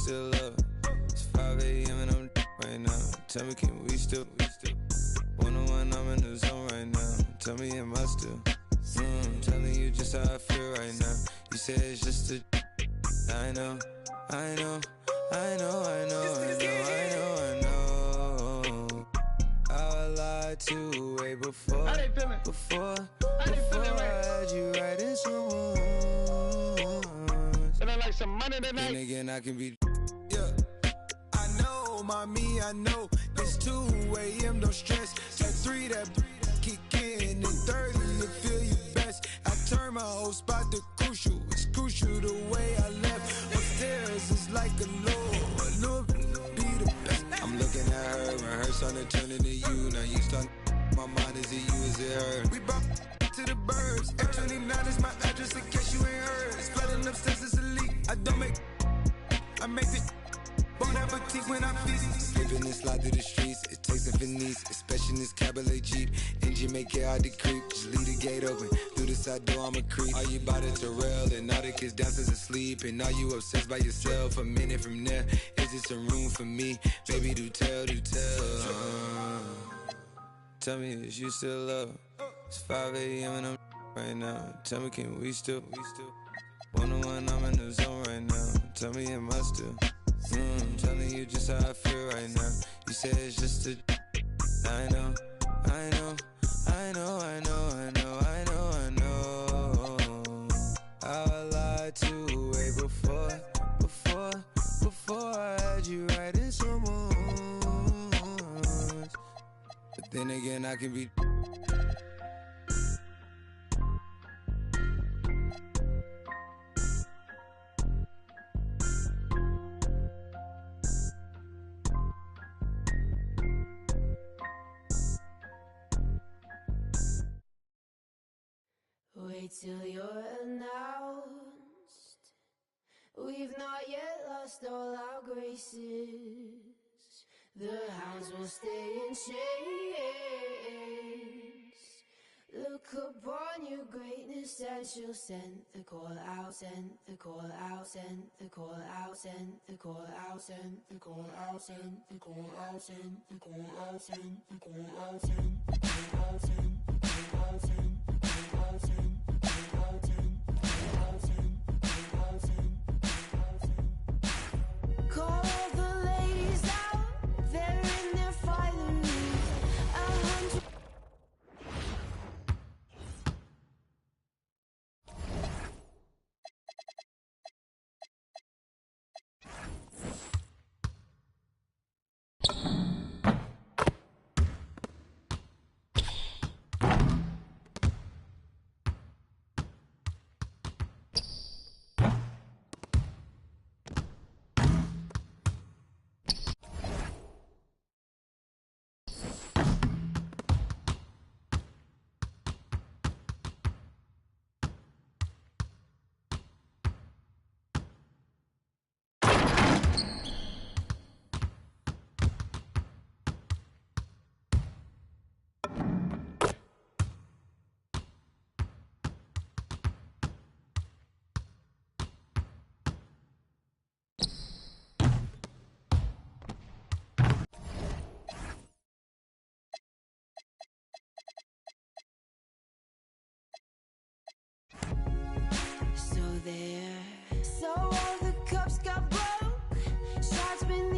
[SPEAKER 14] still love her? It's 5 a.m. and I'm right now. Tell me, can we still? 101, I'm in the zone right now. Tell me, am I still? Telling you just how I feel right now. You say it's just a. I know. I lied to way before. How they feeling? Before I had you right in some words.
[SPEAKER 15] And I like some money tonight.
[SPEAKER 14] Then again, I can be.
[SPEAKER 16] Yeah, I know, mommy, I know. It's 2 a.m. no stress. At 3 that kick in, and 30 to feel you best. I turn my whole spot to crucial. It's crucial the way I left. Upstairs is like a lure be the best.
[SPEAKER 14] I'm looking at her and her starting to turn into you. Now you start. My mind is it you, is it her?
[SPEAKER 16] We brought to the birds. F29 is my address in case you ain't heard. It's flooding upstairs, it's elite. I make it. Bon appetit when I feast.
[SPEAKER 14] Slipping and slide through the streets. It takes a finesse, especially in this Cabaret Jeep. Engine make it hard to creep. Just leave the gate open. Through the side door, I'm a creep. Are you by the Terrell? And all the kids downstairs asleep. And are you obsessed by yourself? A minute from there, is it some room for me? Baby, do tell. Tell me, is you still love? It's 5 a.m. and I'm right now. Tell me, can we still? 101, I'm in the zone right now. Tell me, am I still? Telling you just how I feel right now. You say it's just a. I know. I lied to way before I had you right in some words. But then again, I can be.
[SPEAKER 17] Wait till you're announced. We've not yet lost all our graces. The hounds will stay in chains. Look upon your greatness and she'll send the call out, send the call out, send the call out, send the call out, send the call out, send the call out, send the call out, send the call out, send the call out, send the call out, send call the ladies out, they're in their finery. 100. So all the cups got broke, shards beneath